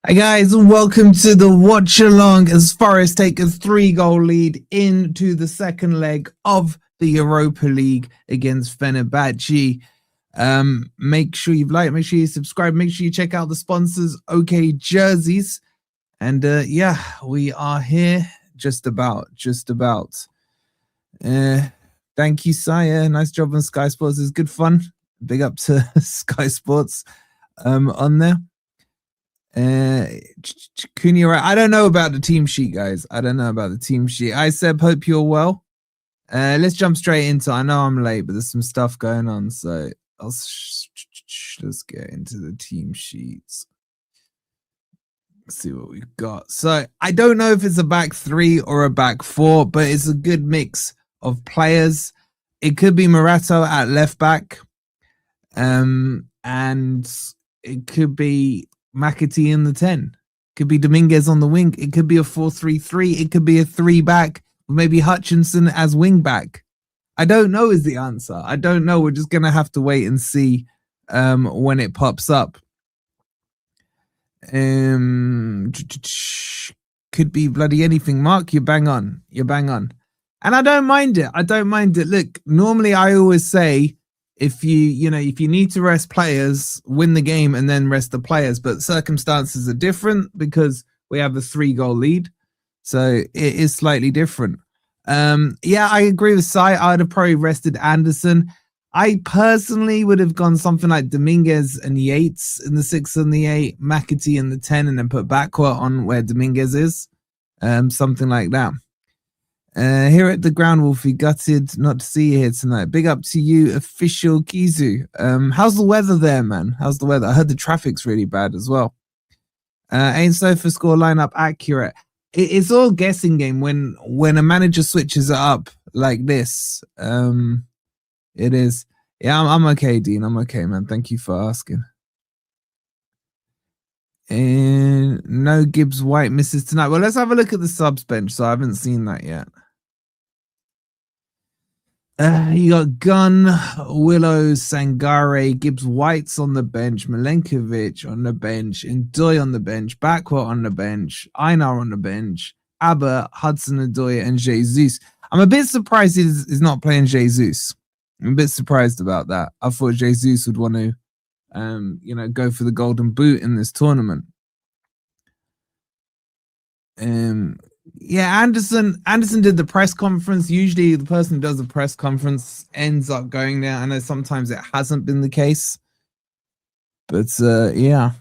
Hi guys, and welcome to the watch along as Forest take a 3-goal lead into the second leg of the Europa League against Fenerbahce. Make sure you've liked, make sure you subscribe, make sure you check out the sponsors, OK Jerseys. And yeah, we are here just about. Thank you, Sire. Nice job on Sky Sports. It's good fun. Big up to Sky Sports on there. Cunha, I don't know about the team sheet, guys. I don't know about the team sheet. I said, hope you're well. Let's jump straight into. I know I'm late, but there's some stuff going on, so let's get into the team sheets. Let's see what we've got. So I don't know if it's a back three or a back four, but it's a good mix of players. It could be Morato at left back, and it could be McAtee in the 10. Could be Dominguez on the wing. It could be a 4-3-3. It could be a 3-back, maybe Hutchinson as wing back. I don't know is the answer. I don't know. We're just gonna have to wait and see when it pops up. Could be bloody anything. Mark, you're bang on. You're bang on. And I don't mind it. I don't mind it. Look, normally I always say, if you need to rest players, win the game and then rest the players. But circumstances are different because we have a 3-goal lead. So it is slightly different. Yeah, I agree with Sai. I'd have probably rested Anderson. I personally would have gone something like Dominguez and Yates in the 6 and the 8, McAtee in the 10, and then put Bakwa on where Dominguez is. Something like that. Here at the ground, Wolfie, gutted not to see you here tonight. Big up to you, official Kizu. How's the weather there, man? How's the weather? I heard the traffic's really bad as well. Ain't Sofa score lineup accurate. It's all guessing game when a manager switches it up like this. It is. Yeah, I'm okay, Dean. I'm okay, man. Thank you for asking. And no Gibbs White misses tonight. Well, let's have a look at the subs bench. So I haven't seen that yet. You got Gunn, Willows, Sangare, Gibbs White's on the bench, Milenkovic on the bench, Ndoi on the bench, Bakwa on the bench, Einar on the bench, Abba, Hudson-Odoi, and Jesus. I'm a bit surprised he's not playing Jesus. I'm a bit surprised about that. I thought Jesus would want to, go for the golden boot in this tournament. Yeah, Anderson did the press conference. Usually the person who does the press conference ends up going there. I know sometimes it hasn't been the case. But yeah.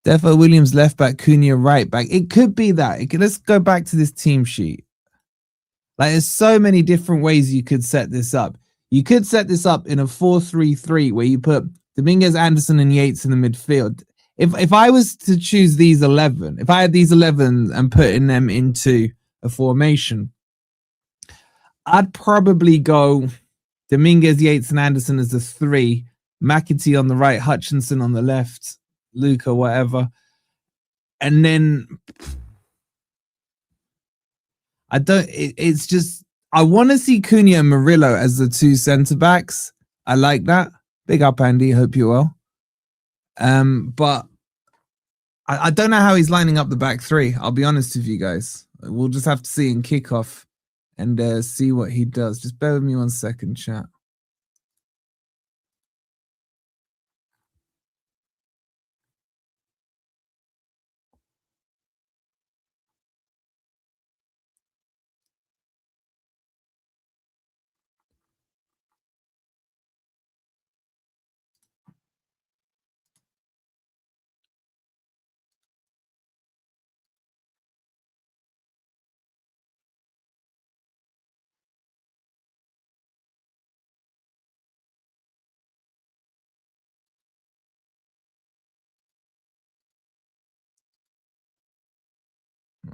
Defo Williams left back, Cunha right back. It could be that. Let's go back to this team sheet. Like, there's so many different ways you could set this up. You could set this up in a 4-3-3 where you put Dominguez, Anderson, and Yates in the midfield. If I was to choose these 11, if I had these 11 and putting them into a formation, I'd probably go Dominguez, Yates, and Anderson as a 3, McAtee on the right, Hutchinson on the left, Luca, whatever. And then it's just, I want to see Cunha and Murillo as the 2 centre-backs. I like that. Big up, Andy. Hope you're well. But I don't know how he's lining up the back 3. I'll be honest with you guys. We'll just have to see in kickoff and see what he does. Just bear with me 1 second, chat.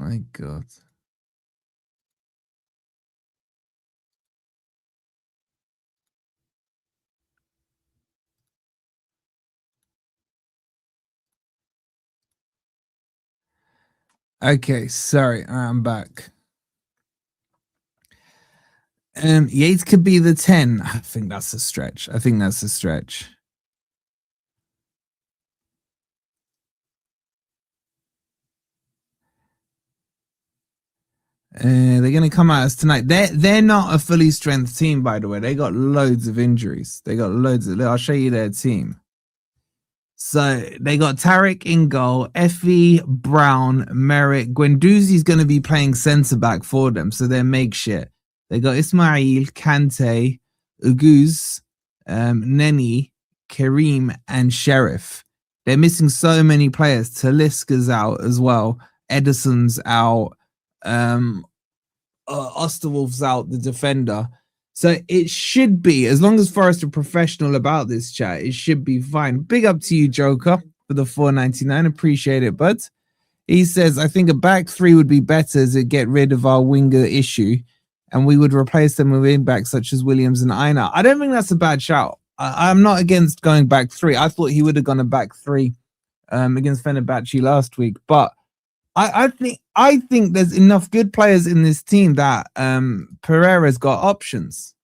My God. Okay, sorry, I'm back. Yates could be the 10. I think that's a stretch. They're going to come at us tonight. They're not a fully strength team, by the way. They got loads of injuries. I'll show you their team. So they got Tarek in goal, Effie, Brown, Merrick. Guendouzi's going to be playing centre back for them, so they're makeshift. They got Ismail, Kante, Uguz, Neni, Kareem, and Sheriff. They're missing so many players. Talisca's out as well. Edison's out. Osterwolf's out, the defender. So it should be, as long as Forest are professional about this chat, it should be fine. Big up to you, Joker, for the $4.99. Appreciate it, bud. He says, I think a back three would be better to get rid of our winger issue, and we would replace them with wing backs such as Williams and Aina. I don't think that's a bad shout. I'm not against going back three. I thought he would have gone a back three against Fenerbahce last week, but I think there's enough good players in this team that Pereira's got options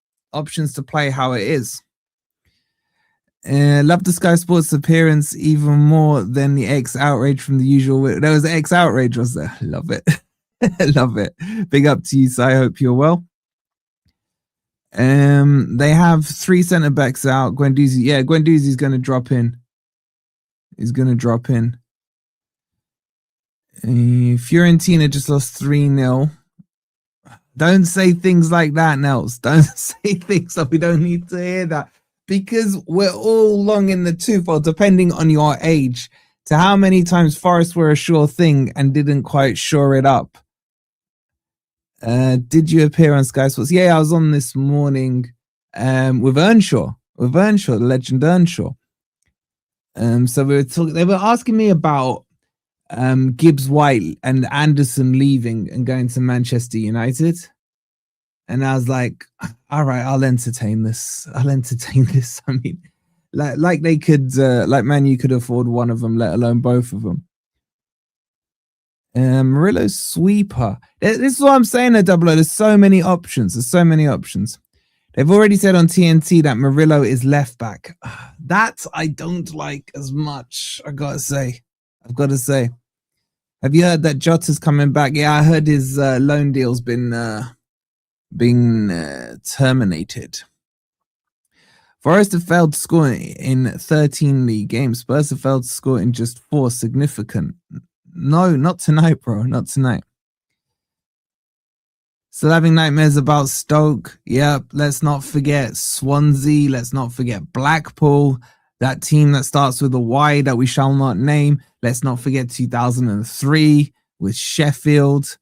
to play how it is. Love the Sky Sports appearance even more than the X outrage from the usual. There was X outrage, was there? Love it. Love it. Big up to you, Si. I hope you're well. They have 3 centre backs out. Guendouzi, yeah, Guendouzi's going to drop in. He's going to drop in. Fiorentina just lost 3-0. Don't say things like that, Nels. Don't say things that we don't need to hear that, because we're all long in the tooth, or depending on your age, to how many times Forest were a sure thing and didn't quite shore it up. Did you appear on Sky Sports? Yeah, I was on this morning with Earnshaw, the legend Earnshaw. So we were talking. They were asking me about Gibbs White and Anderson leaving and going to Manchester United, and I was like, all right, I'll entertain this. I mean, like they could, like Man U could afford one of them, let alone both of them. Murillo's sweeper. This is what I'm saying, Double O. There's so many options. They've already said on TNT that Murillo is left back. That I don't like as much. I've got to say. Have you heard that Jota's coming back? Yeah, I heard his loan deal's been terminated. Forest have failed to score in 13 league games. Spurs have failed to score in just 4. Significant. No, not tonight, bro. Not tonight. Still having nightmares about Stoke. Yep. Let's not forget Swansea. Let's not forget Blackpool. That team that starts with a Y that we shall not name. Let's not forget 2003 with Sheffield.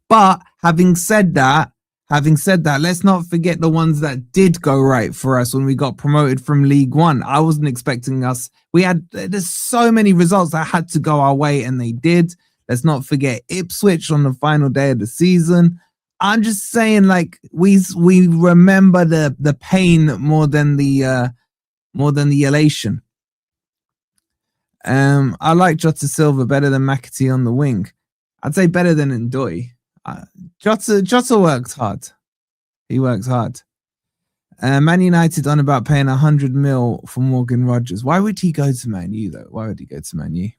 But having said that, let's not forget the ones that did go right for us when we got promoted from League One. I wasn't expecting us. There's so many results that had to go our way, and they did. Let's not forget Ipswich on the final day of the season. I'm just saying, like, we remember the pain more than the elation. I like Jota Silva better than McAtee on the wing. I'd say better than Ndoi. Jota works hard. He works hard. Man United on about paying 100 mil for Morgan Rogers. Why would he go to Man U, though? Why would he go to Man U?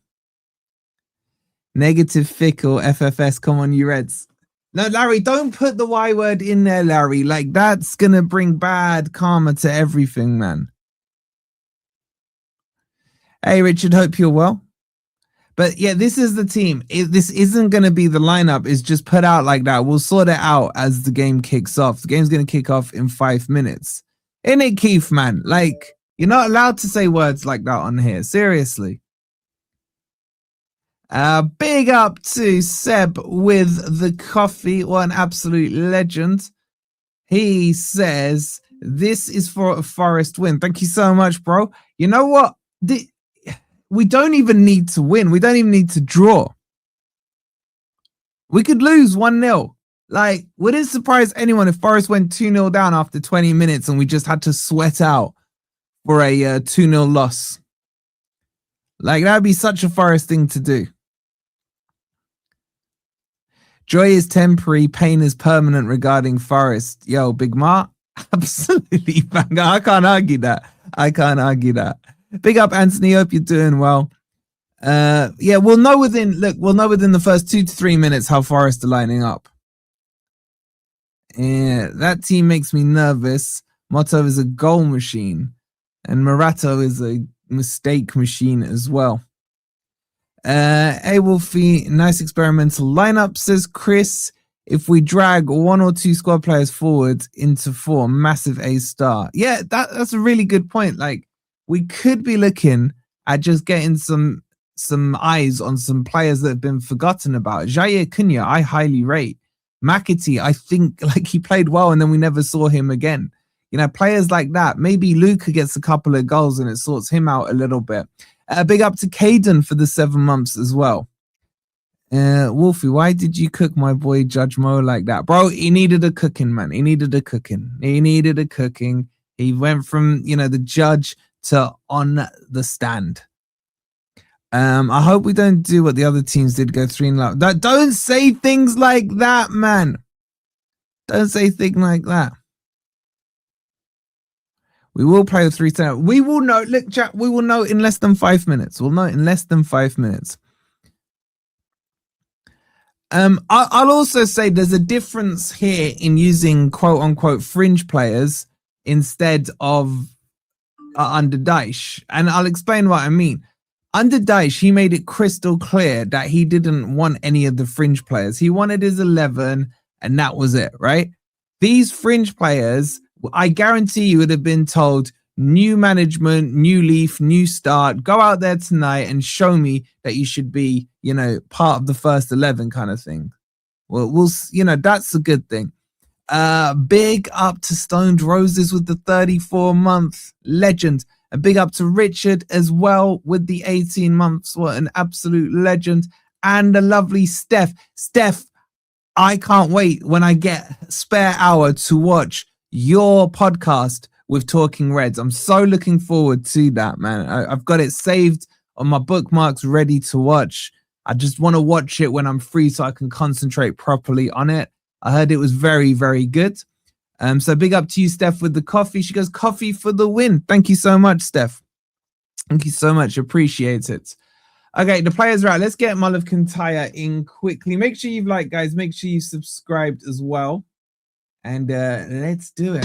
Negative fickle FFS. Come on, you Reds. No, Larry, don't put the Y word in there, Larry. Like, that's going to bring bad karma to everything, man. Hey, Richard, hope you're well. But yeah, this is the team. This isn't going to be the lineup. It's just put out like that. We'll sort it out as the game kicks off. The game's going to kick off in 5 minutes. Isn't it, Keith, man? Like, you're not allowed to say words like that on here. Seriously. Big up to Seb with the coffee. What an absolute legend. He says, this is for a Forest win. Thank you so much, bro. You know what? We don't even need to win. We don't even need to draw. We could lose 1-0. Like, would it surprise anyone if Forest went 2-0 down after 20 minutes and we just had to sweat out for a 2-0 loss? Like, that would be such a Forest thing to do. Joy is temporary, pain is permanent regarding Forest. Yo, Big Mark, absolutely banger. I can't argue that. I can't argue that. Big up, Anthony. Hope you're doing well. Yeah, we'll know within the first 2 to 3 minutes how Forest are lining up. Yeah, that team makes me nervous. Motto is a goal machine, and Marato is a mistake machine as well. Hey Wolfie, nice experimental lineup, says Chris. If we drag 1 or 2 squad players forward into 4, massive A star. Yeah, that's a really good point. Like, we could be looking at just getting some eyes on some players that have been forgotten about. Jair Cunha, I highly rate. McAtee, I think like he played well and then we never saw him again. You know, players like that. Maybe Luca gets a couple of goals and it sorts him out a little bit. Big up to Caden for the 7 months as well. Wolfie, why did you cook my boy Judge Mo like that? Bro, he needed a cooking, man. He needed a cooking. He went from, you know, the judge to on the stand. I hope we don't do what the other teams did, go 3-0. Don't say things like that, man. Don't say things like that. We will play with 3-10. We will know. Look, chat, we will know in less than 5 minutes. We'll know in less than 5 minutes. I'll also say there's a difference here in using quote unquote fringe players instead of under Daesh. And I'll explain what I mean. Under Daesh, he made it crystal clear that he didn't want any of the fringe players. He wanted his 11 and that was it, right? These fringe players, I guarantee you would have been told, new management, new leaf, new start, go out there tonight and show me that you should be, you know, part of the first 11 kind of thing. Well, you know, that's a good thing. Big up to Stoned Roses with the 34-month legend. A big up to Richard as well with the 18 months. What an absolute legend. And the lovely Steph. Steph, I can't wait when I get spare hour to watch your podcast with Talking Reds. I'm so looking forward to that, man. I've got it saved on my bookmarks, ready to watch. I just want to watch it when I'm free so I can concentrate properly on it. I heard it was very, very good. So big up to you, Steph, with the coffee. She goes, coffee for the win. Thank you so much, Steph. Thank you so much. Appreciate it. Okay, the players are out. Let's get Mullov Kantaya in quickly. Make sure you've liked, guys. Make sure you subscribed as well. And let's do it.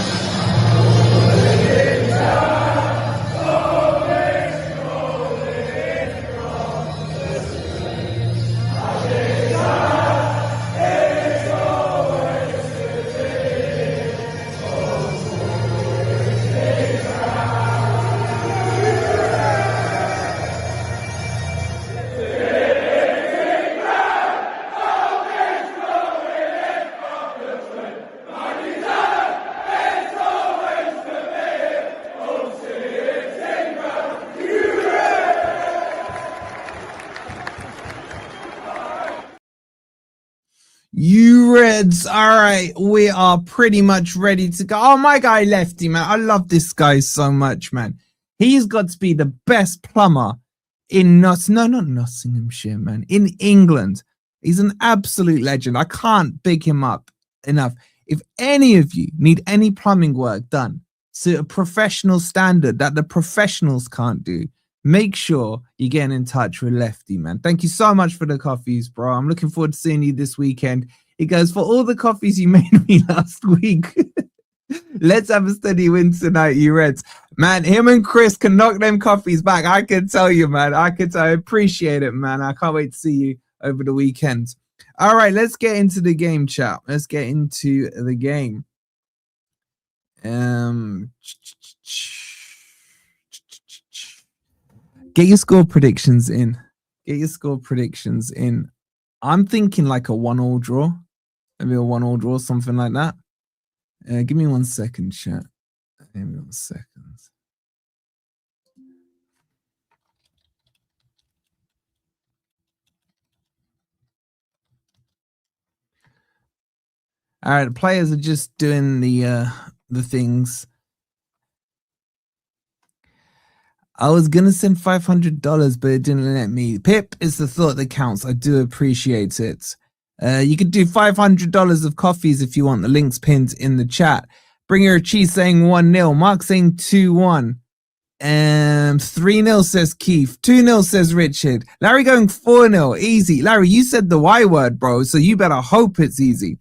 You Reds, all right, we are pretty much ready to go. Oh, my guy Lefty, man. I love this guy so much, man. He's got to be the best plumber in not Nottinghamshire, man. In England. He's an absolute legend. I can't big him up enough. If any of you need any plumbing work done to a professional standard that the professionals can't do, make sure you get in touch with Lefty, man. Thank you so much for the coffees, bro. I'm looking forward to seeing you this weekend. He goes, for all the coffees you made me last week, let's have a steady win tonight, you Reds. Man, him and Chris can knock them coffees back. I can tell you, man. I appreciate it, man. I can't wait to see you over the weekend. All right, let's get into the game, chat. Let's get into the game. Get your score predictions in. I'm thinking like a 1-1 draw. Maybe a 1-1 draw, something like that. Give me 1 second, chat. Give me 1 second. All right, the players are just doing the things. I was gonna send $500, but it didn't let me. Pip is the thought that counts. I do appreciate it. You could do $500 of coffees if you want. The link's pinned in the chat. Bringer of Cheese saying 1-0. Mark saying 2-1. 3-0 says Keith. 2-0 says Richard. Larry going 4-0. Easy. Larry, you said the Y word, bro, so you better hope it's easy.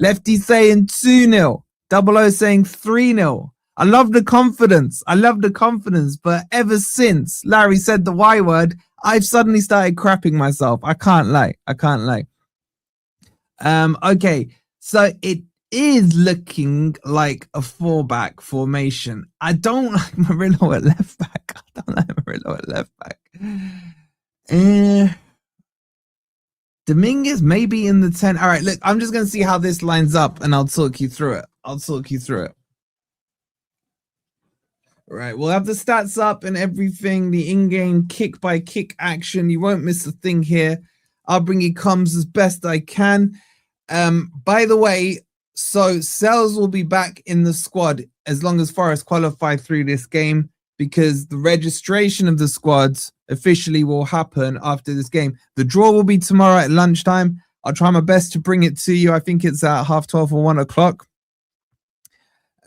Lefty saying 2-0. 00 saying 3-0. I love the confidence. But ever since Larry said the Y word, I've suddenly started crapping myself. I can't lie. Okay, so it is looking like a 4-back formation. I don't like Murillo at left back. Dominguez maybe in the 10. All right, look, I'm just going to see how this lines up and I'll talk you through it. Right, we'll have the stats up and everything, the in-game kick-by-kick action. You won't miss a thing here. I'll bring you comms as best I can. By the way, so Sells will be back in the squad as long as Forest qualify through this game, because the registration of the squads officially will happen after this game. The draw will be tomorrow at lunchtime. I'll try my best to bring it to you. I think it's at 12:30 or 1 o'clock.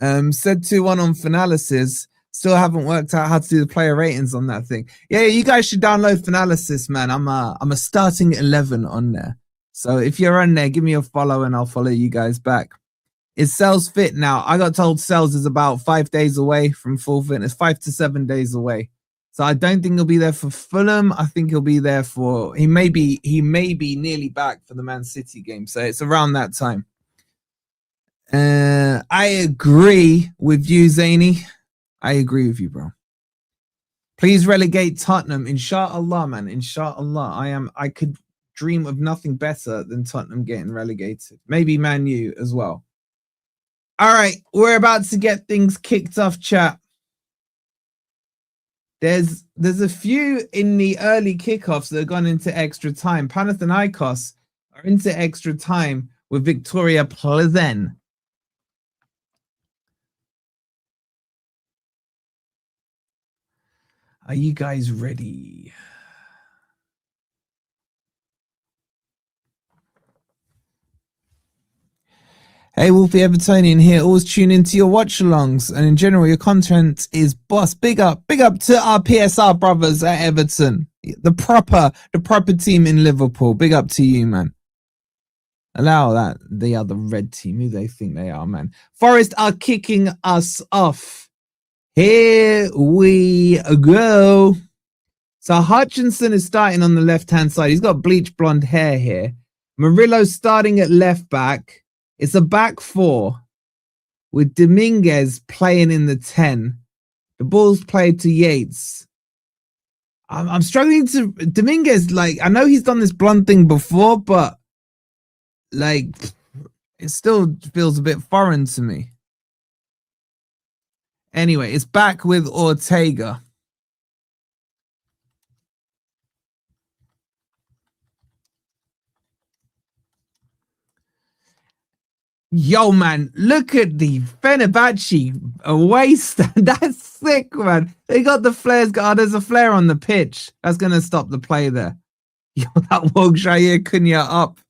Said 2-1 on Finalysis. Still haven't worked out how to do the player ratings on that thing. Yeah, you guys should download Finalysis, man. I'm a starting 11 on there. So if you're on there, give me a follow and I'll follow you guys back. Is Sells fit now? I got told Sells is about 5 days away from full fitness, 5 to 7 days away. So I don't think he'll be there for Fulham. I think he'll be there for, he may be nearly back for the Man City game. So it's around that time. I agree with you, Zany. I agree with you, bro. Please relegate Tottenham. Inshallah, man. Inshallah. I could dream of nothing better than Tottenham getting relegated. Maybe Man U as well. All right, we're about to get things kicked off, chat. There's a few in the early kickoffs that have gone into extra time. Panathinaikos are into extra time with Victoria Plezen. Are you guys ready? Hey, Wolfie Evertonian here. Always tune into your watch-alongs, and in general, your content is boss. Big up to our PSR brothers at Everton, the proper team in Liverpool. Big up to you, man. Allow that. They are the red team. Who they think they are, man? Forest are kicking us off. Here we go. So Hutchinson is starting on the left-hand side. He's got bleach blonde hair here. Murillo's starting at left back. It's a back 4 with Dominguez playing in the 10. The ball's played to Yates. I'm struggling to... Dominguez, like, I know he's done this blonde thing before, but, like, it still feels a bit foreign to me. Anyway, it's back with Ortega. Yo, man, look at the Fenerbahce away stand. That's sick, man. They got the flares. There's a flare on the pitch. That's going to stop the play there. Yo, that woke Jair Cunha up.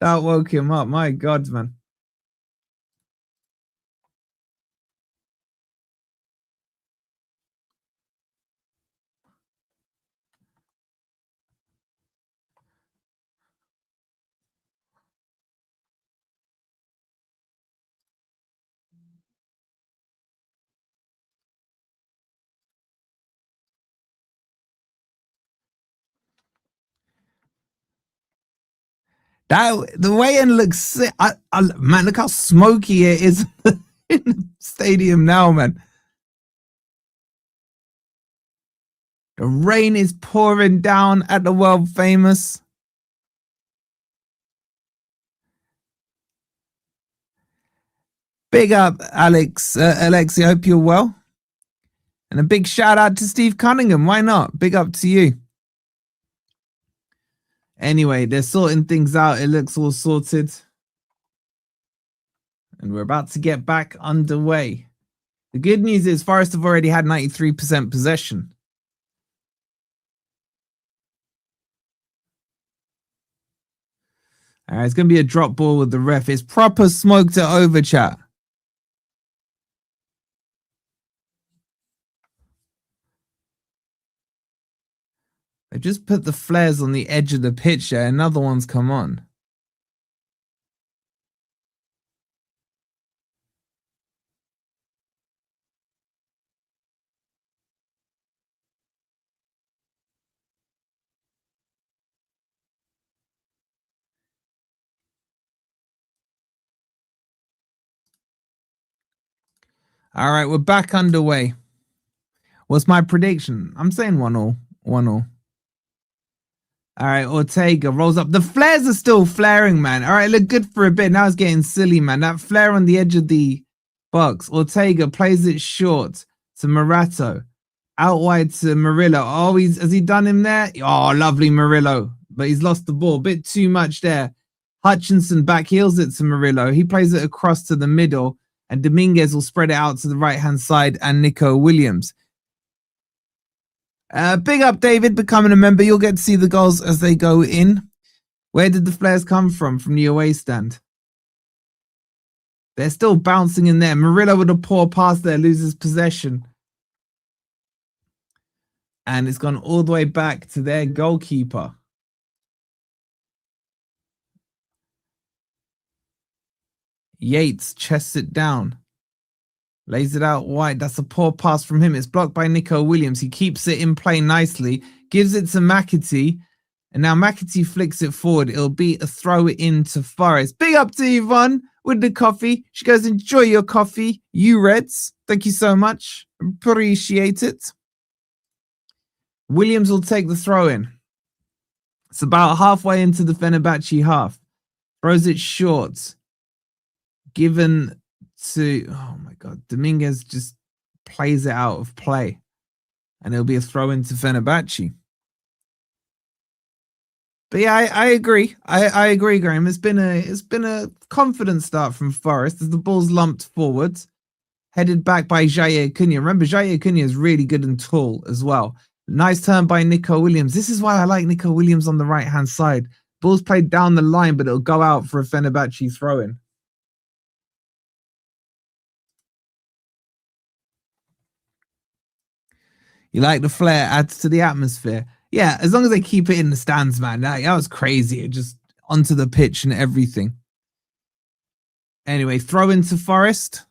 That woke him up. My God, man. The way-in looks sick. Man, look how smoky it is in the stadium now, man. The rain is pouring down at the world famous. Big up, Alex. Alexi, I hope you're well. And a big shout out to Steve Cunningham. Why not? Big up to you. Anyway, they're sorting things out. It looks all sorted. And we're about to get back underway. The good news is Forest have already had 93% possession. All right, it's going to be a drop ball with the ref. It's proper smoked it over, chat. They just put the flares on the edge of the pitch there. Another one's come on. All right, we're back underway. What's my prediction? I'm saying 1-1. 1-1. All right, Ortega rolls up. The flares are still flaring, man. All right, look good for a bit. Now it's getting silly, man. That flare on the edge of the box. Ortega plays it short to Morato. Out wide to Murillo. Oh, has he done him there? Oh, lovely Murillo. But he's lost the ball. Bit too much there. Hutchinson back heels it to Murillo. He plays it across to the middle. And Dominguez will spread it out to the right-hand side and Nico Williams. Big up, David, becoming a member. You'll get to see the goals as they go in. Where did the flares come from? From the away stand. They're still bouncing in there. Murillo with a poor pass there, loses possession. And it's gone all the way back to their goalkeeper. Yates chests it down. Lays it out wide. That's a poor pass from him. It's blocked by Nico Williams. He keeps it in play nicely. Gives it to McAtee. And now McAtee flicks it forward. It'll be a throw in to Forest. Big up to Yvonne with the coffee. She goes, enjoy your coffee. You Reds. Thank you so much. Appreciate it. Williams will take the throw in. It's about halfway into the Fenerbahce half. Throws it short. Given to, oh my God, Dominguez just plays it out of play. And it'll be a throw into Fenerbahce. But yeah, I agree. I agree, Graham. It's been a confident start from Forest as the ball's lumped forwards. Headed back by Jair Cunha. Remember, Jair Cunha is really good and tall as well. Nice turn by Nico Williams. This is why I like Nico Williams on the right-hand side. Ball's played down the line, but it'll go out for a Fenerbahce throw-in. You like the flair, adds to the atmosphere. Yeah, as long as they keep it in the stands, man. That was crazy. It just onto the pitch and everything. Anyway, throw into Forest.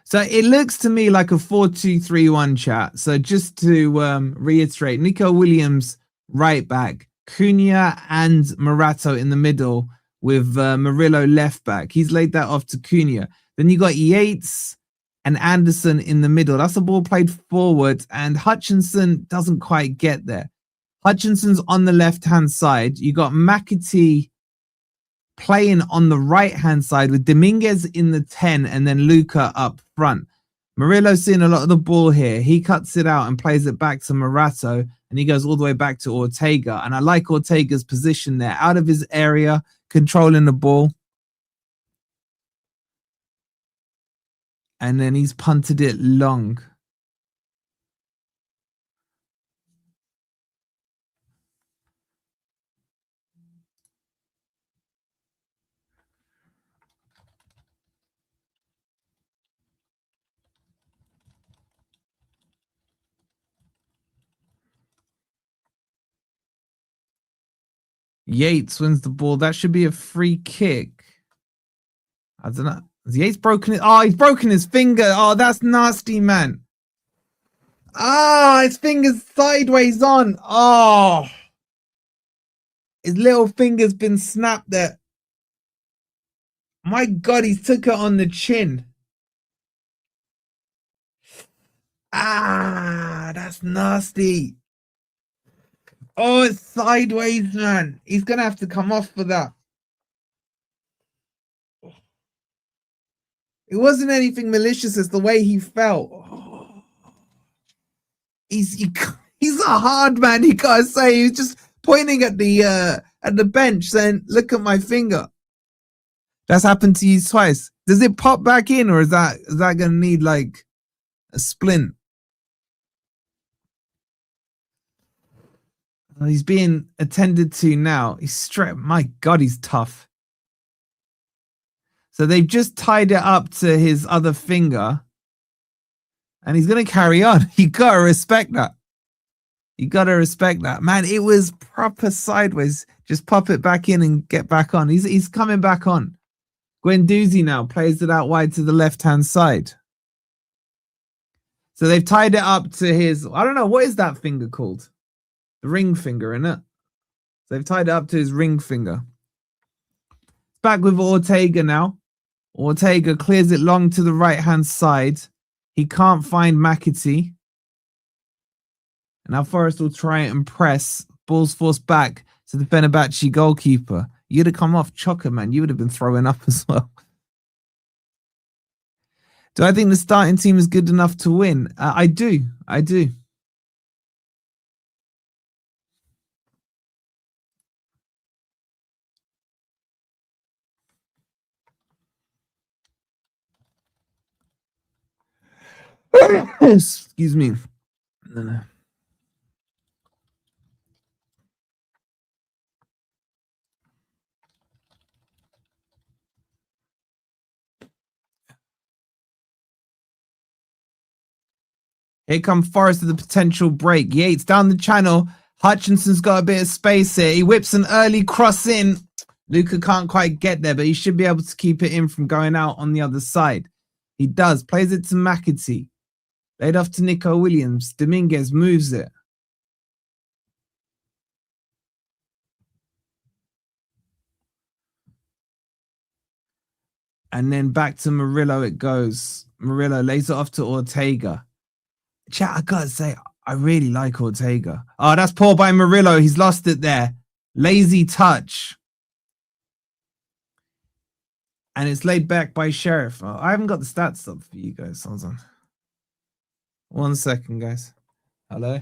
So it looks to me like a 4-2-3-1 chat. So just to reiterate, Nico Williams right back, Cunha and Morato in the middle with Murillo left back. He's laid that off to Cunha. Then you got Yates and Anderson in the middle. That's a ball played forward, and Hutchinson doesn't quite get there. Hutchinson's on the left-hand side. You got McAtee playing on the right-hand side with Dominguez in the 10 and then Luca up front. Murillo's seeing a lot of the ball here. He cuts it out and plays it back to Morato, and he goes all the way back to Ortega. And I like Ortega's position there, out of his area, controlling the ball. And then he's punted it long. Yates wins the ball. That should be a free kick. I don't know. Has Yates broken it? Oh, he's broken his finger. Oh, that's nasty, man. Ah, his finger's sideways on. Oh. His little finger's been snapped there. My God, he took it on the chin. Ah, that's nasty. Oh, it's sideways, man. He's going to have to come off for that. It wasn't anything malicious. It's the way he felt. Oh. He's a hard man, you gotta say. He's just pointing at the bench saying, look at my finger. That's happened to you twice. Does it pop back in, or is that gonna need like a splint? Oh, he's being attended to now. He's straight. My God, he's tough. So they've just tied it up to his other finger, and he's gonna carry on. You gotta respect that. You gotta respect that, man. It was proper sideways. Just pop it back in and get back on. He's coming back on. Guendouzi now plays it out wide to the left-hand side. So they've tied it up to his, I don't know, what is that finger called? The ring finger, isn't it? So they've tied it up to his ring finger. Back with Ortega now. Ortega clears it long to the right-hand side. He can't find McAtee. And now Forrest will try and press. Ball's forced back to the Fenerbahce goalkeeper. You'd have come off chocker, man. You would have been throwing up as well. Do I think the starting team is good enough to win? I do. I do. Excuse me. No. Here come Forrest with the potential break. Yates down the channel. Hutchinson's got a bit of space here. He whips an early cross in. Luca can't quite get there, but he should be able to keep it in from going out on the other side. He does. Plays it to McAtee. Laid off to Nico Williams. Dominguez moves it. And then back to Murillo it goes. Murillo lays it off to Ortega. Chat, I gotta say, I really like Ortega. Oh, that's poor by Murillo. He's lost it there. Lazy touch. And it's laid back by Sheriff. Oh, I haven't got the stats up for you guys. Hold on. 1 second, guys. Hello?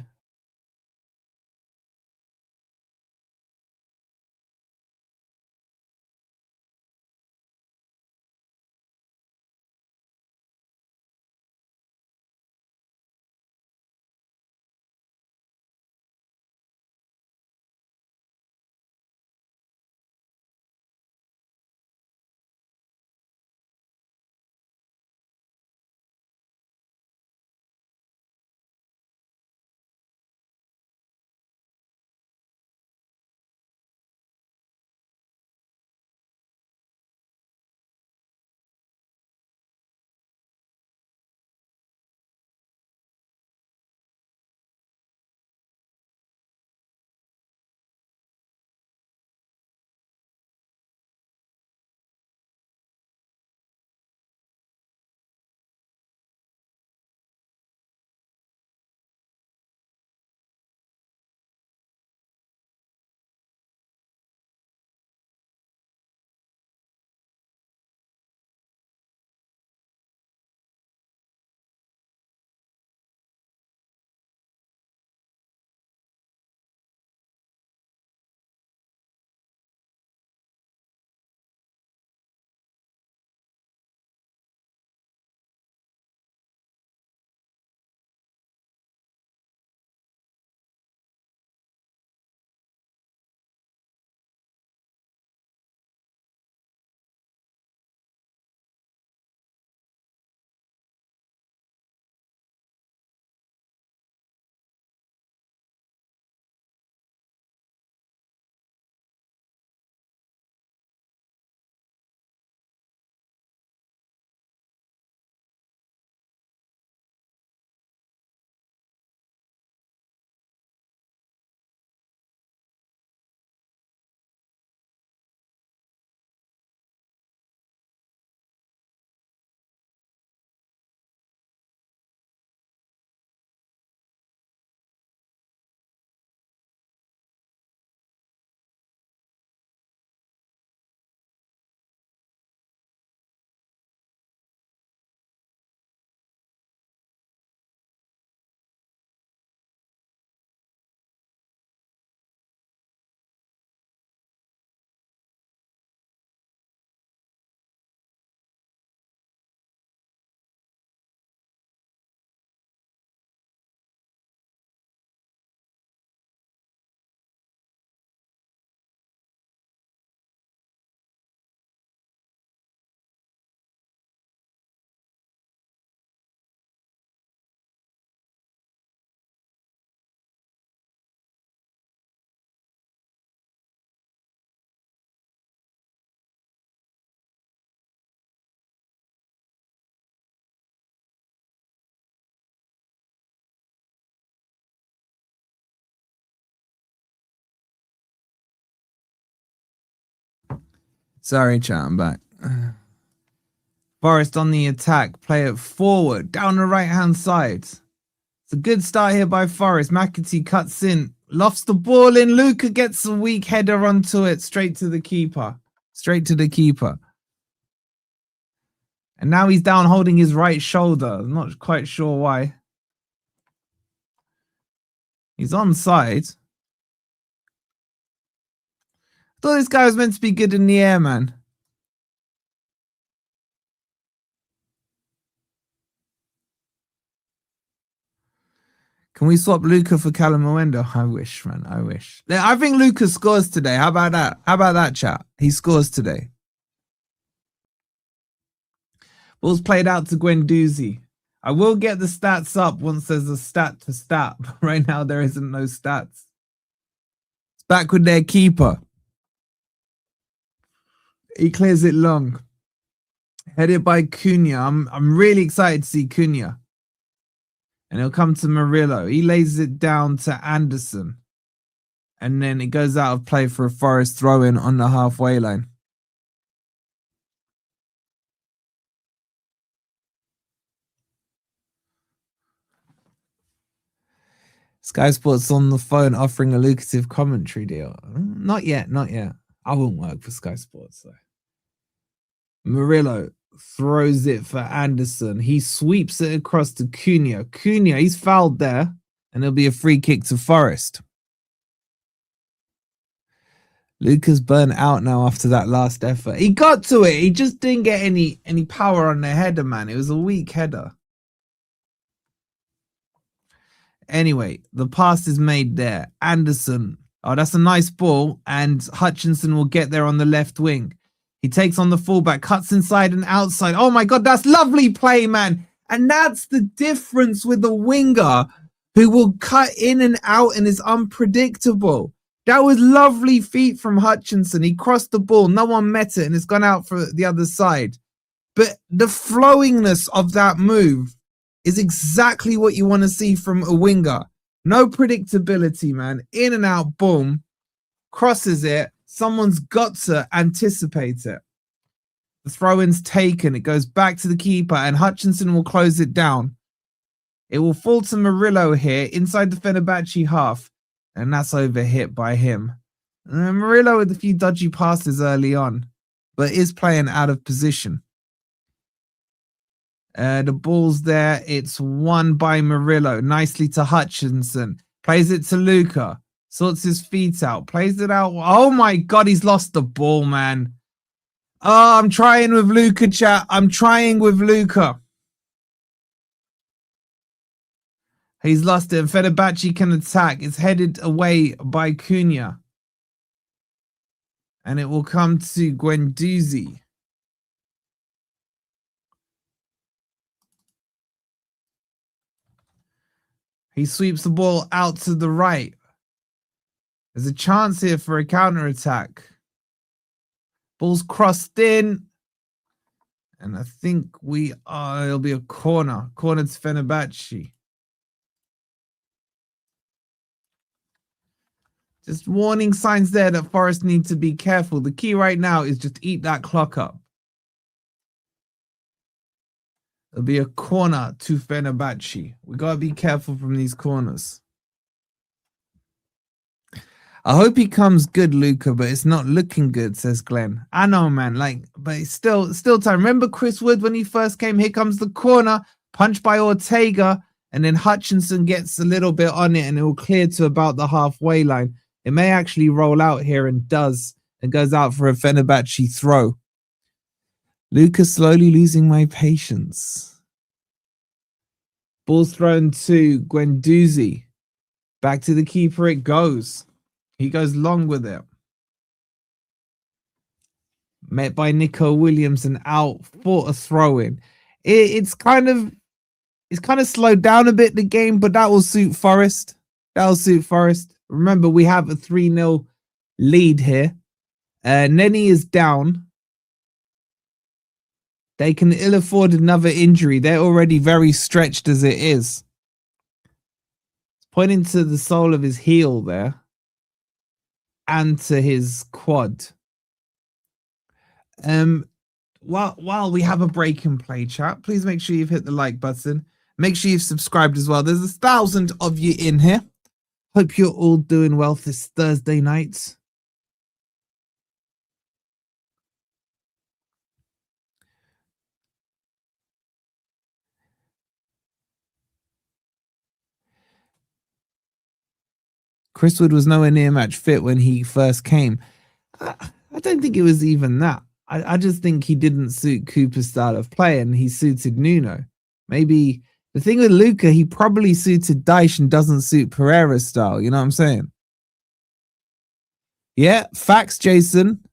Sorry, chat, I'm back. Forest on the attack. Play it forward, down the right-hand side. It's a good start here by Forest. McAtee cuts in, lofts the ball in. Luca gets a weak header onto it, straight to the keeper. Straight to the keeper. And now he's down holding his right shoulder. I'm not quite sure why. He's onside. I thought this guy was meant to be good in the air, man. Can we swap Luca for Callum Owendo? I wish, man. I wish. I think Luca scores today. How about that? How about that, chat? He scores today. Ball's played out to Guendouzi. I will get the stats up once there's a stat to stat. But right now, there isn't no stats. It's back with their keeper. He clears it long. Headed by Cunha. I'm really excited to see Cunha. And he'll come to Murillo. He lays it down to Anderson. And then it goes out of play for a Forest throw-in on the halfway line. Sky Sports on the phone offering a lucrative commentary deal. Not yet, not yet. I won't work for Sky Sports, though. Murillo throws it for Anderson. He sweeps it across to Cunha. Cunha, he's fouled there, and it'll be a free kick to Forest. Luca's burnt out now after that last effort. He got to it. He just didn't get any power on the header, man. It was a weak header. Anyway, the pass is made there. Anderson. Oh, that's a nice ball. And Hutchinson will get there on the left wing. He takes on the fullback, cuts inside and outside. Oh my God, that's lovely play, man. And that's the difference with the winger who will cut in and out and is unpredictable. That was lovely feet from Hutchinson. He crossed the ball. No one met it and it's gone out for the other side. But the flowingness of that move is exactly what you want to see from a winger. No predictability, man. In and out, boom. Crosses it. Someone's got to anticipate it. The throw-in's taken. It goes back to the keeper and Hutchinson will close it down. It will fall to Murillo here inside the Fenerbahce half. And that's overhit by him. Murillo with a few dodgy passes early on, but is playing out of position. The ball's there. It's won by Murillo. Nicely to Hutchinson. Plays it to Luca. Sorts his feet out. Plays it out. Oh my God, he's lost the ball, man. Oh, I'm trying with Luca, chat. I'm trying with Luca. He's lost it. Fenerbahce can attack. It's headed away by Cunha. And it will come to Guendouzi. He sweeps the ball out to the right. There's a chance here for a counter-attack. Ball's crossed in. And I think it'll be a corner. Corner to Fenerbahce. Just warning signs there that Forest need to be careful. The key right now is just eat that clock up. It'll be a corner to Fenerbahce. We got to be careful from these corners. I hope he comes good, Luca, but it's not looking good, says Glenn. I know, man. But it's still time. Remember Chris Wood when he first came? Here comes the corner. Punched by Ortega. And then Hutchinson gets a little bit on it and it will clear to about the halfway line. It may actually roll out here and does. And goes out for a Fenerbahce throw. Luca slowly losing my patience. Ball's thrown to Guendouzi. Back to the keeper it goes. He goes long with it. Met by Nico Williams and out for a throw-in. It's kind of slowed down a bit, the game, but that will suit Forest. That'll suit Forest. Remember, we have a 3-0 lead here. Nenny is down. They can ill afford another injury. They're already very stretched as it is. It's pointing to the sole of his heel there. And to his quad. While we have a break in play, chat, please make sure you've hit the like button. Make sure you've subscribed as well. There's 1,000 of you in here. Hope you're all doing well this Thursday night. Chris Wood was nowhere near match fit when he first came. I don't think it was even that. I just think he didn't suit Cooper's style of play and he suited Nuno. Maybe the thing with Luca, he probably suited Dyche and doesn't suit Pereira's style. You know what I'm saying? Yeah, facts, Jason.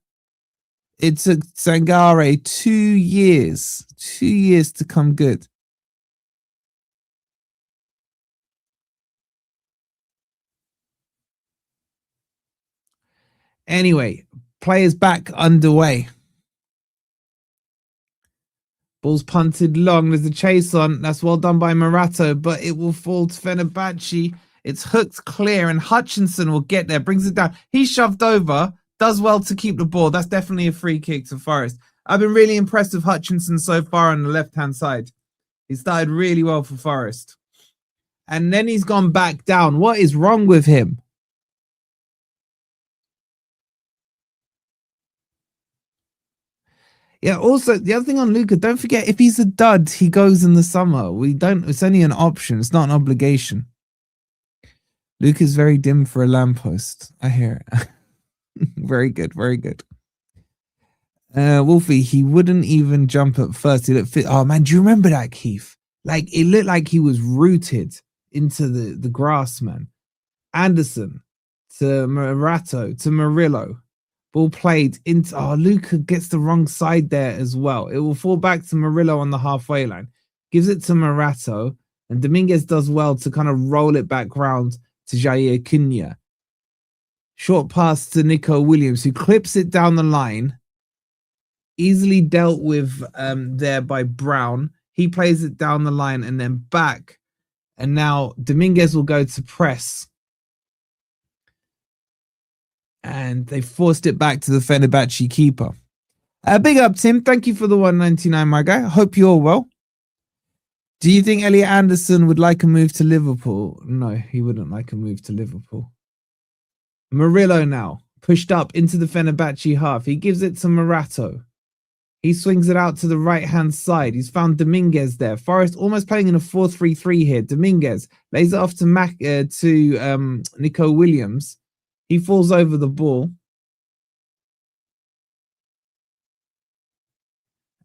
It took Sangare 2 years. 2 years to come good. Anyway, players back underway. Ball's punted long. There's a chase on. That's well done by Morato, but it will fall to Fenerbahce. It's hooked clear, and Hutchinson will get there. Brings it down. He's shoved over. Does well to keep the ball. That's definitely a free kick to Forest. I've been really impressed with Hutchinson so far on the left-hand side. He started really well for Forest. And then he's gone back down. What is wrong with him? Yeah, also, the other thing on Luca, don't forget, if he's a dud, he goes in the summer. It's only an option. It's not an obligation. Luca's very dim for a lamppost. I hear it. Very good, very good. Wolfie, he wouldn't even jump at first. He looked fit. Oh, man, do you remember that, Keith? Like, it looked like he was rooted into the grass, man. Anderson to Morato to Murillo. Ball played into. Oh, Luca gets the wrong side there as well. It will fall back to Murillo on the halfway line. Gives it to Morato. And Dominguez does well to kind of roll it back round to Jair Cunha. Short pass to Nico Williams, who clips it down the line. Easily dealt with there by Brown. He plays it down the line and then back. And now Dominguez will go to press. And they forced it back to the Fenerbahce keeper. Big up, Tim. Thank you for the 199, my guy. Hope you're well. Do you think Elliot Anderson would like a move to Liverpool? No, he wouldn't like a move to Liverpool. Murillo now. Pushed up into the Fenerbahce half. He gives it to Morato. He swings it out to the right-hand side. He's found Dominguez there. Forest almost playing in a 4-3-3 here. Dominguez lays it off to Nico Williams. He falls over the ball.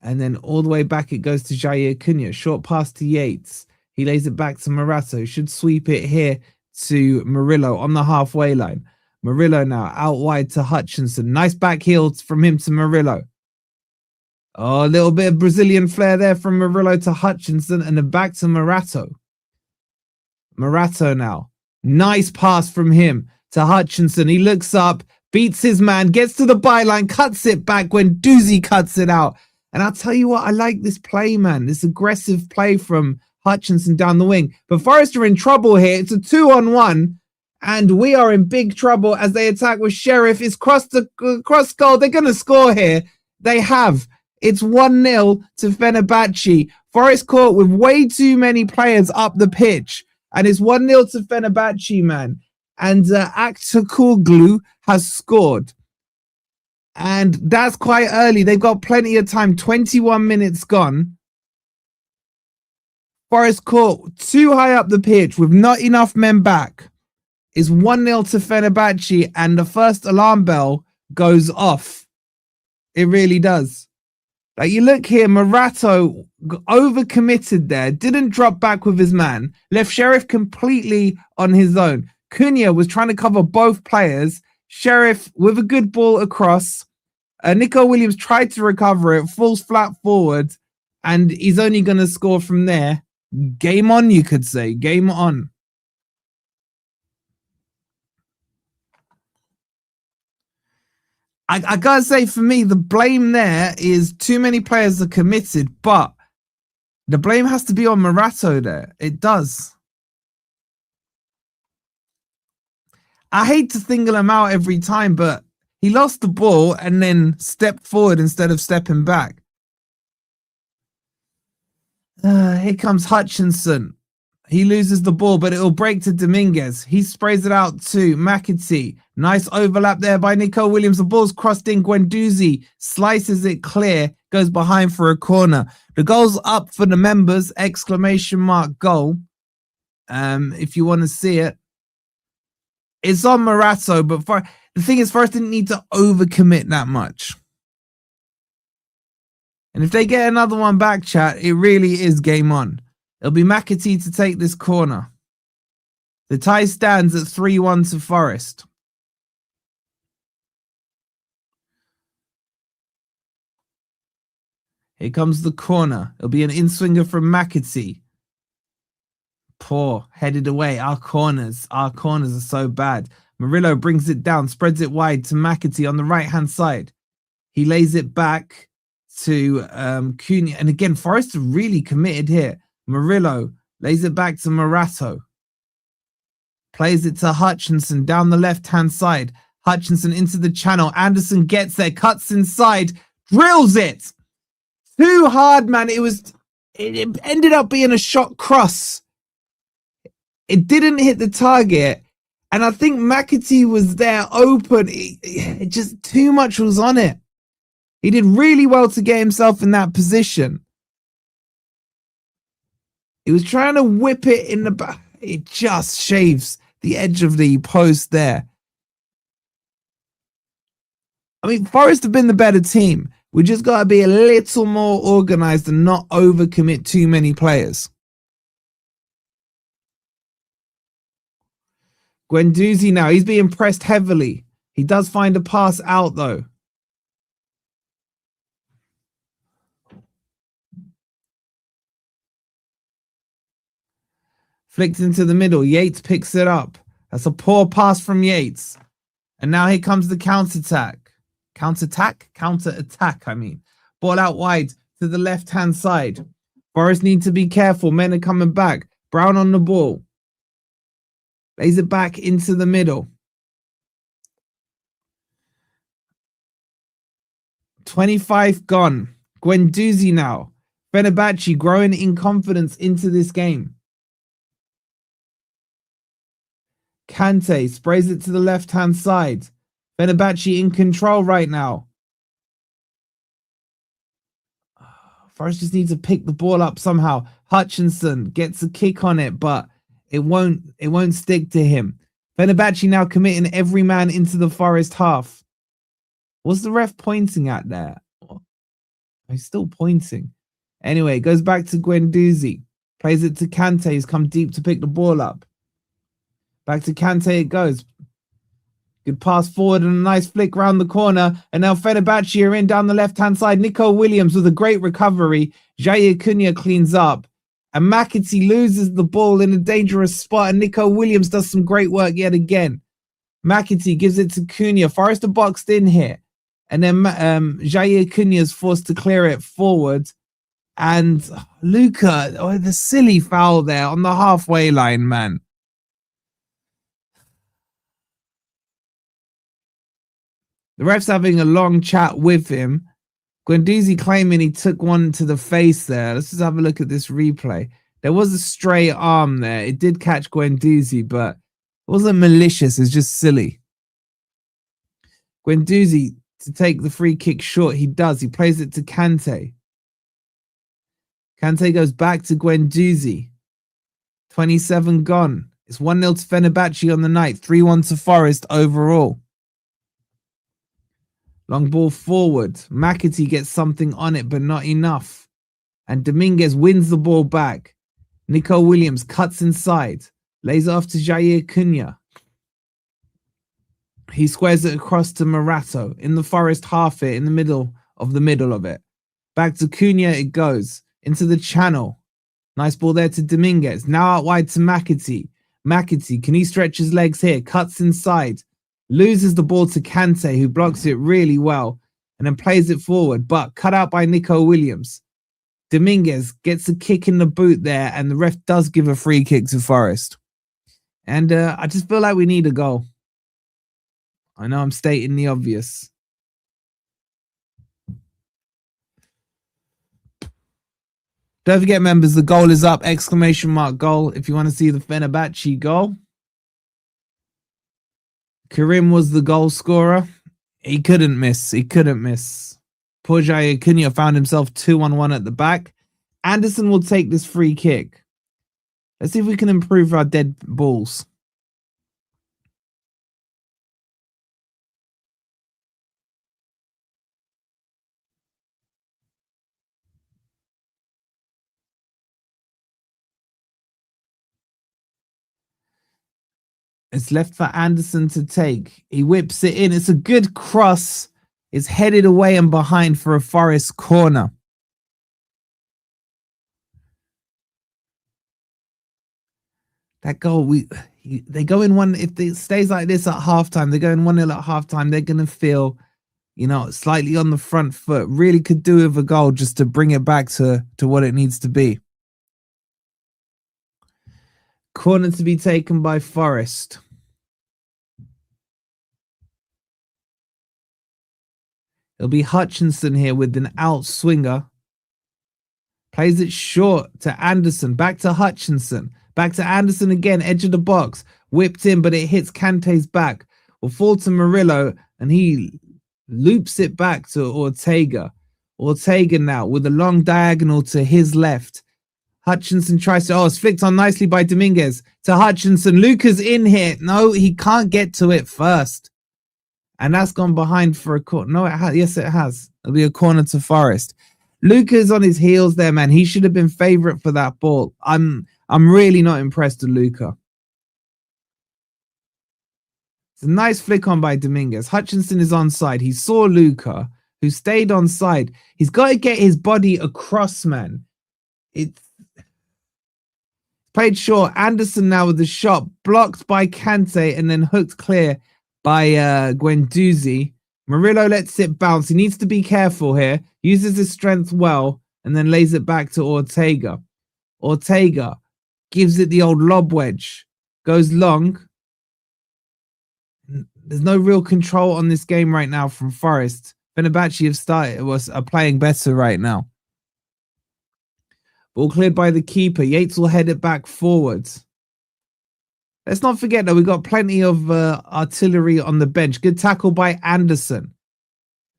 And then all the way back, it goes to Jair Cunha. Short pass to Yates. He lays it back to Morato. Should sweep it here to Murillo on the halfway line. Murillo now out wide to Hutchinson. Nice back heel from him to Murillo. Oh, a little bit of Brazilian flair there from Murillo to Hutchinson. And then back to Morato. Morato now. Nice pass from him to Hutchinson. He looks up, beats his man, gets to the byline, cuts it back when Doozy cuts it out. And I'll tell you what, I like this play, man. This aggressive play from Hutchinson down the wing. But Forest are in trouble here. It's a 2-on-1. And we are in big trouble as they attack with Sheriff. It's cross goal. They're going to score here. They have. It's 1-0 to Fenerbahce. Forest caught with way too many players up the pitch. And it's 1-0 to Fenerbahce, man. And Aktakoglu has scored. And that's quite early. They've got plenty of time. 21 minutes gone. Forest caught too high up the pitch with not enough men back. It's 1-0 to Fenerbahce. And the first alarm bell goes off. It really does. Like, you look here, Morato overcommitted there. Didn't drop back with his man. Left Sheriff completely on his own. Cunha was trying to cover both players. Sheriff with a good ball across. Nico Williams tried to recover it, falls flat forward, and he's only going to score from there. Game on, you could say. Game on. I gotta say, for me, the blame there is too many players are committed, but the blame has to be on Morato there. It does. I hate to single him out every time, but He lost the ball and then stepped forward instead of stepping back. Here comes Hutchinson. He loses the ball, but it'll break to Dominguez. He sprays it out to McAtee. Nice overlap there by Nico Williams. The ball's crossed in. Guendouzi slices it clear, goes behind for a corner. The goal's up for the members! Exclamation mark goal. If you want to see it. It's on Morato, but the thing is, Forest didn't need to overcommit that much. And if they get another one back, chat, it really is game on. It'll be McAtee to take this corner. The tie stands at 3-1 to Forest. Here comes the corner. It'll be an in-swinger from McAtee. Poor, headed away. Our corners are so bad. Murillo brings it down, spreads it wide to McAtee on the right-hand side. He lays it back to Cunha. And again, Forest are really committed here. Murillo lays it back to Morato. Plays it to Hutchinson down the left-hand side. Hutchinson into the channel. Anderson gets there, cuts inside, drills it. Too hard, man. It ended up being a shot cross. It didn't hit the target. And I think McAtee was there open. It just too much was on it. He did really well to get himself in that position. He was trying to whip it in the back. It just shaves the edge of the post there. I mean, Forest have been the better team. We just got to be a little more organized and not overcommit too many players. Guendouzi now. He's being pressed heavily. He does find a pass out, though. Flicked into the middle. Yates picks it up. That's a poor pass from Yates. And now here comes the counter-attack. Counter-attack, I mean. Ball out wide to the left-hand side. Forest need to be careful. Men are coming back. Brown on the ball. Lays it back into the middle. 25 gone. Guendouzi now. Fenerbahce growing in confidence into this game. Kante sprays it to the left-hand side. Fenerbahce in control right now. Forest just needs to pick the ball up somehow. Hutchinson gets a kick on it, but it won't stick to him. Fenerbahce now committing every man into the Forest half. What's the ref pointing at there? He's still pointing. Anyway, it goes back to Guendouzi. Plays it to Kante. He's come deep to pick the ball up. Back to Kante it goes. Good pass forward and a nice flick round the corner. And now Fenerbahce are in down the left-hand side. Nico Williams with a great recovery. Jair Cunha cleans up. And McAtee loses the ball in a dangerous spot. And Nico Williams does some great work yet again. McAtee gives it to Cunha. Forest are boxed in here. And then Jair Cunha is forced to clear it forward. And Luca, the silly foul there on the halfway line, man. The ref's having a long chat with him. Guendouzi claiming he took one to the face there. Let's just have a look at this replay. There was a stray arm there. It did catch Guendouzi, but it wasn't malicious. It's just silly. Guendouzi to take the free kick short. He does. He plays it to Kante. Kante goes back to Guendouzi. 27 gone. It's 1-0 to Fenerbahce on the night. 3-1 to Forest overall. Long ball forward. McAtee gets something on it, but not enough. And Dominguez wins the ball back. Nico Williams cuts inside. Lays off to Jair Cunha. He squares it across to Morato. In the Forest half here, in the middle of it. Back to Cunha it goes. Into the channel. Nice ball there to Dominguez. Now out wide to McAtee. McAtee, can he stretch his legs here? Cuts inside. Loses the ball to Kante, who blocks it really well, and then plays it forward, but cut out by Nico Williams. Dominguez gets a kick in the boot there, and the ref does give a free kick to Forest. And I just feel like we need a goal. I know I'm stating the obvious. Don't forget, members, the goal is up. Exclamation mark goal. If you want to see the Fenerbahce goal. Karim was the goal scorer. He couldn't miss. He couldn't miss. Poor Jair Cunha found himself 2-on-1 at the back. Anderson will take this free kick. Let's see if we can improve our dead balls. It's left for Anderson to take. He whips it in. It's a good cross. It's headed away and behind for a Forest corner. That goal, they go in one. If it stays like this at halftime, they go in 1-0 at halftime. They're going to feel, slightly on the front foot. Really could do with a goal just to bring it back to what it needs to be. Corner to be taken by Forest. It'll be Hutchinson here with an out swinger. Plays it short to Anderson. Back to Hutchinson. Back to Anderson again. Edge of the box. Whipped in, but it hits Kante's back. Will fall to Murillo, and he loops it back to Ortega. Ortega now with a long diagonal to his left. Hutchinson tries to... it's flicked on nicely by Dominguez to Hutchinson. Luca's in here. No, he can't get to it first. And that's gone behind for a corner. No, it has. Yes, it has. It'll be a corner to Forest. Luca's on his heels there, man. He should have been favourite for that ball. I'm really not impressed with Luca. It's a nice flick on by Dominguez. Hutchinson is onside. He saw Luca, who stayed onside. He's got to get his body across, man. It's played short. Anderson now with the shot. Blocked by Kante and then hooked clear by Guendouzi. Murillo lets it bounce. He needs to be careful here. Uses his strength well and then lays it back to Ortega. Ortega gives it the old lob wedge. Goes long. There's no real control on this game right now from Forest. Fenerbahce are playing better right now. Ball cleared by the keeper. Yates will head it back forwards. Let's not forget that we've got plenty of artillery on the bench. Good tackle by Anderson.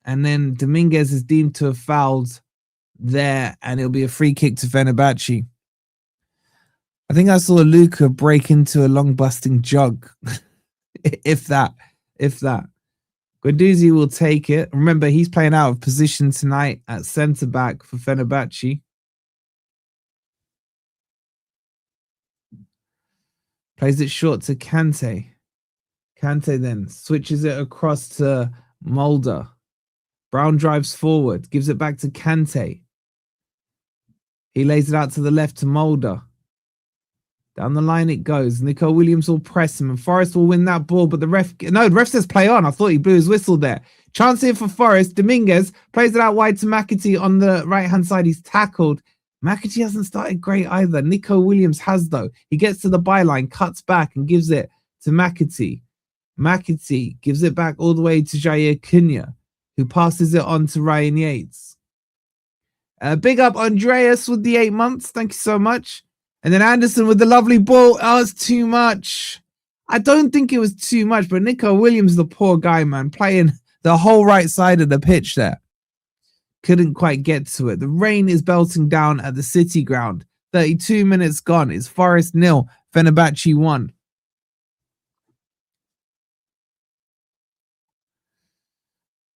And then Dominguez is deemed to have fouled there. And it'll be a free kick to Fenerbahce. I think I saw Luca break into a long busting jog. if that. Guendouzi will take it. Remember, he's playing out of position tonight at centre-back for Fenerbahce. Plays it short to Kante. Kante then switches it across to Mulder. Brown drives forward. Gives it back to Kante. He lays it out to the left to Mulder. Down the line it goes. Nico Williams will press him and Forest will win that ball. But the ref says play on. I thought he blew his whistle there. Chance here for Forest. Dominguez plays it out wide to McAtee on the right-hand side. He's tackled. McAtee hasn't started great either. Nico Williams has, though. He gets to the byline, cuts back, and gives it to McAtee. McAtee gives it back all the way to Jair Cunha, who passes it on to Ryan Yates. Big up Andreas with the 8 months. Thank you so much. And then Anderson with the lovely ball. Oh, it's too much. I don't think it was too much, but Nico Williams, the poor guy, man, playing the whole right side of the pitch there. Couldn't quite get to it. The rain is belting down at the City ground. 32 minutes gone. It's Forest 0, Fenerbahce 1.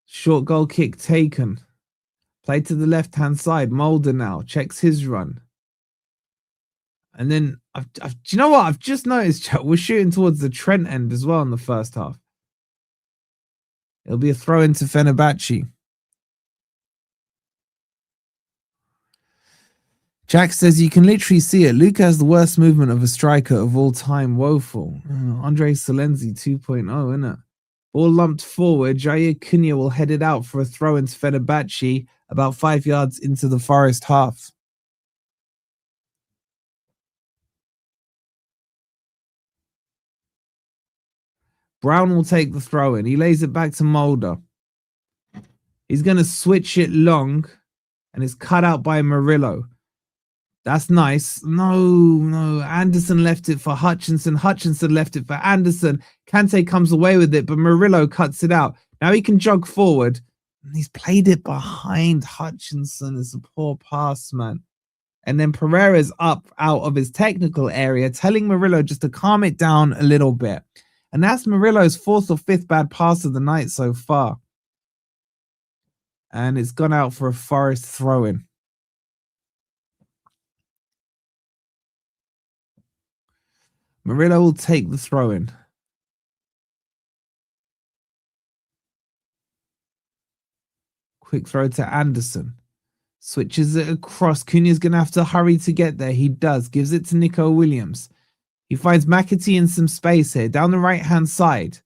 Short goal kick taken. Play to the left-hand side. Mulder now checks his run. And then, do you know what? I've just noticed we're shooting towards the Trent end as well in the first half. It'll be a throw into Fenerbahce. Jack says you can literally see it. Luca has the worst movement of a striker of all time. Woeful. Andre Solenzi 2.0, isn't it? Ball lumped forward. Jair Cunha will head it out for a throw into Fenerbahce about 5 yards into the Forest half. Brown will take the throw in. He lays it back to Mulder. He's going to switch it long, and it's cut out by Murillo. That's nice. No. Anderson left it for Hutchinson. Hutchinson left it for Anderson. Kante comes away with it, but Murillo cuts it out. Now he can jog forward. And he's played it behind Hutchinson. It's a poor pass, man. And then Pereira's up out of his technical area, telling Murillo just to calm it down a little bit. And that's Murillo's 4th or 5th bad pass of the night so far. And it's gone out for a Forest throw-in. Murillo will take the throw-in. Quick throw to Anderson. Switches it across. Cunha's going to have to hurry to get there. He does. Gives it to Nico Williams. He finds McAtee in some space here. Down the right-hand side.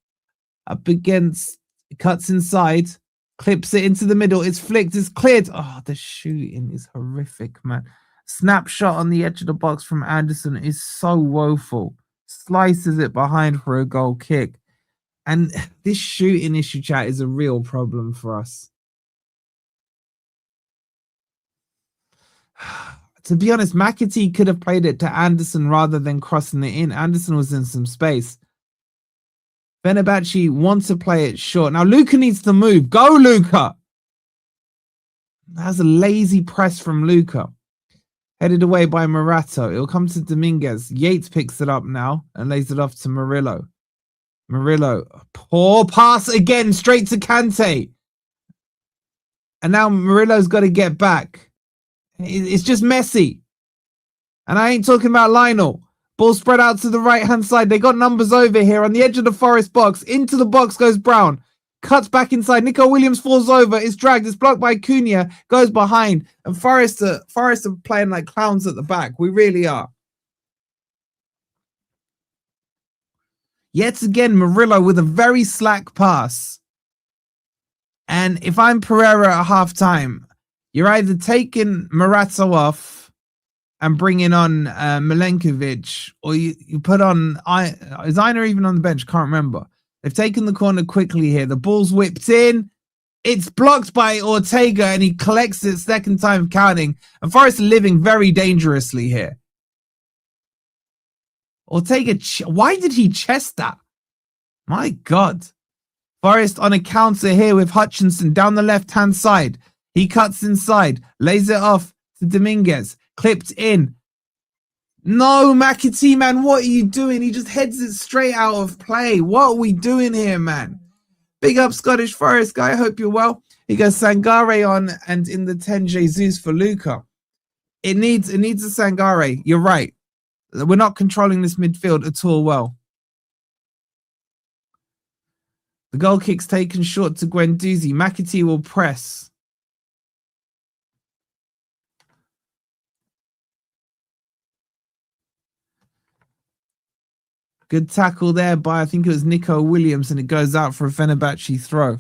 Up against... Cuts inside. Clips it into the middle. It's flicked. It's cleared. Oh, the shooting is horrific, man. Snapshot on the edge of the box from Anderson is so woeful. Slices it behind for a goal kick. And this shooting issue, chat, is a real problem for us. To be honest, McAtee could have played it to Anderson rather than crossing it in. Anderson was in some space. Fenerbahce wants to play it short. Now, Luka needs to move. Go, Luka! That's a lazy press from Luka. Headed away by Morato. It'll come to Dominguez. Yates picks it up now and lays it off to Murillo. Murillo. Poor pass again, straight to Kante. And now Murillo's got to get back. It's just messy. And I ain't talking about Lionel. Ball spread out to the right-hand side. They got numbers over here on the edge of the Forest box. Into the box goes Brown. Cuts back inside. Nico Williams falls over. It's dragged. It's blocked by Cunha. Goes behind. And Forest are playing like clowns at the back. We really are. Yet again, Murillo with a very slack pass. And if I'm Pereira at half-time, you're either taking Morato off and bringing on Milenkovic, or you put on... Is Aina even on the bench? Can't remember. They've taken the corner quickly here. The ball's whipped in. It's blocked by Ortega, and he collects it second time counting. And Forest are living very dangerously here. Ortega, why did he chest that? My God. Forest on a counter here with Hutchinson down the left-hand side. He cuts inside, lays it off to Dominguez. Clipped in. No, McAtee, man, what are you doing? He just heads it straight out of play. What are we doing here, man? Big up Scottish Forest guy. I hope you're well. He goes Sangare on and in the 10 Jesus for Luka. It needs a Sangare. You're right. We're not controlling this midfield at all well. The goal kick's taken short to Guendouzi. McAtee will press. Good tackle there by, I think it was Nico Williams, and it goes out for a Fenerbahce throw.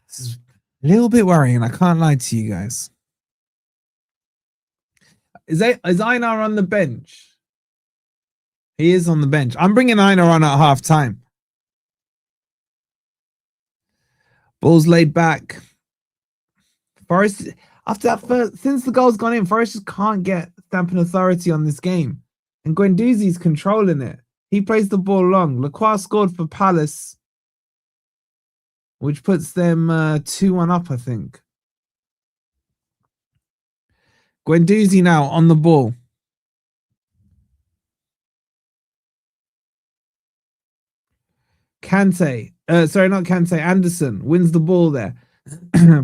This is a little bit worrying. I can't lie to you guys. Is Einar on the bench? He is on the bench. I'm bringing Einar on at half time. Ball's laid back. Forest, after that first, since the goal's gone in, Forest just can't get stamping authority on this game. And Guendouzi's controlling it. He plays the ball long. Lacroix scored for Palace, which puts them 2-1 up, I think. Guendouzi now on the ball. Kante, sorry, not Kante, Anderson wins the ball there.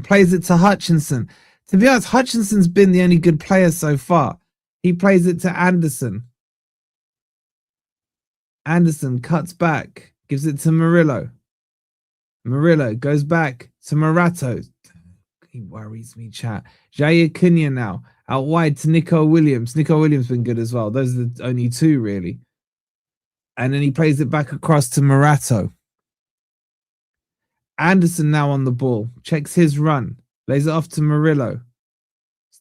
Plays it to Hutchinson. To be honest, Hutchinson's been the only good player so far. He plays it to Anderson. Anderson cuts back, gives it to Murillo. Murillo goes back to Morato. He worries me, chat. Jair Cunha now, out wide to Nico Williams. Nico Williams been good as well. Those are the only two, really. And then he plays it back across to Morato. Anderson now on the ball. Checks his run. Lays it off to Murillo.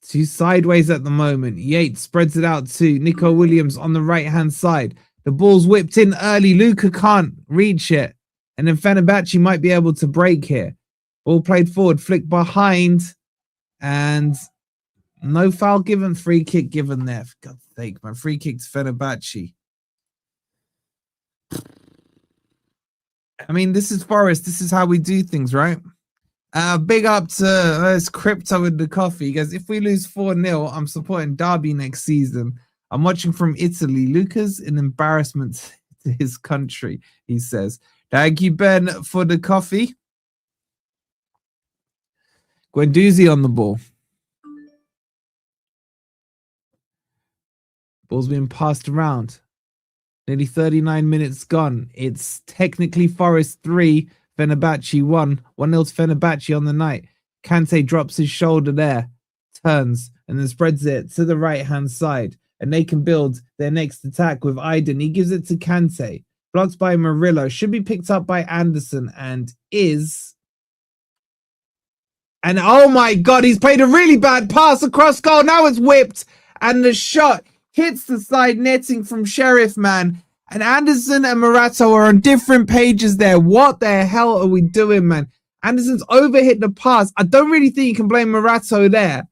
Two sideways at the moment. Yates spreads it out to Nico Williams on the right-hand side. The ball's whipped in early. Luka can't reach it. And then Fenerbahce might be able to break here. Ball played forward, flick behind. And no foul given. Free kick given there. For God's sake, man. Free kick to Fenerbahce. I mean, this is Forest. This is how we do things, right? Big up to Crypto with the coffee. He goes, if we lose 4-0, I'm supporting Derby next season. I'm watching from Italy. Luca's an embarrassment to his country, he says. Thank you, Ben, for the coffee. Guendouzi on the ball. Ball's being passed around. Nearly 39 minutes gone. It's technically Forest 3, Fenerbahce 1. 1-0 to Fenerbahce on the night. Kante drops his shoulder there, turns, and then spreads it to the right-hand side. And they can build their next attack with Aydin. He gives it to Kante. Blocked by Murillo. Should be picked up by Anderson and is. And oh my God, he's played a really bad pass across goal. Now it's whipped. And the shot hits the side netting from Sheriff, man. And Anderson and Morato are on different pages there. What the hell are we doing, man? Anderson's overhit the pass. I don't really think you can blame Morato there.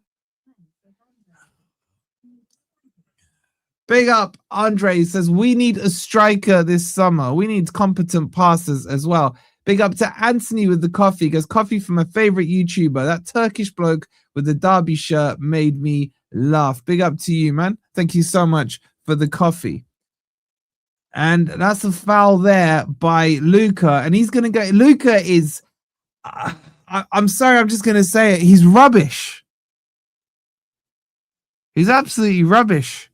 Big up, Andre says, we need a striker this summer. We need competent passers as well. Big up to Anthony with the coffee. He goes, coffee from my favorite YouTuber. That Turkish bloke with the Derby shirt made me laugh. Big up to you, man. Thank you so much for the coffee. And that's a foul there by Luka. And he's going to go. Luka is, I'm sorry, I'm just going to say it. He's rubbish. He's absolutely rubbish.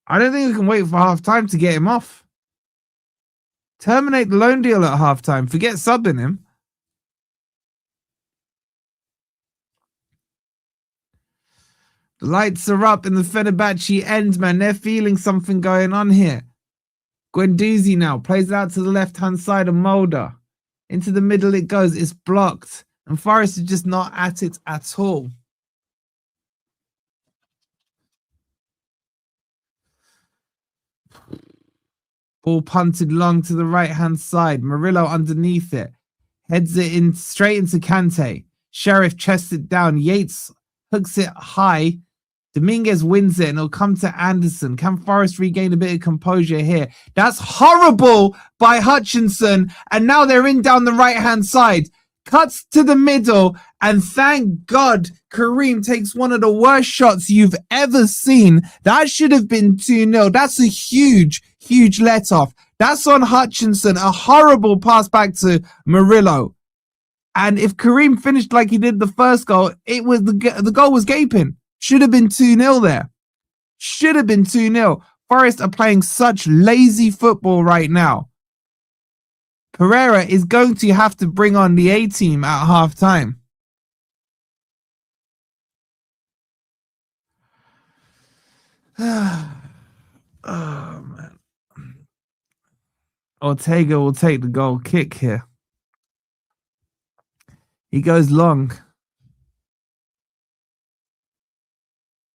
I don't think we can wait for half-time to get him off. Terminate the loan deal at half-time. Forget subbing him. The lights are up in the Fenerbahce end, man. They're feeling something going on here. Guendouzi now plays it out to the left-hand side of Mulder. Into the middle it goes. It's blocked. And Forest is just not at it at all. Ball punted long to the right-hand side. Murillo underneath it. Heads it in straight into Kante. Sheriff chests it down. Yates hooks it high. Dominguez wins it and it'll come to Anderson. Can Forest regain a bit of composure here? That's horrible by Hutchinson. And now they're in down the right-hand side. Cuts to the middle. And thank God Kareem takes one of the worst shots you've ever seen. That should have been 2-0. That's a huge let-off. That's on Hutchinson. A horrible pass back to Murillo. And if Kareem finished like he did the first goal, it was the goal was gaping. Should have been 2-0 there. Should have been 2-0. Forest are playing such lazy football right now. Pereira is going to have to bring on the A-team at half-time. Oh, man. Ortega will take the goal kick here. He goes long.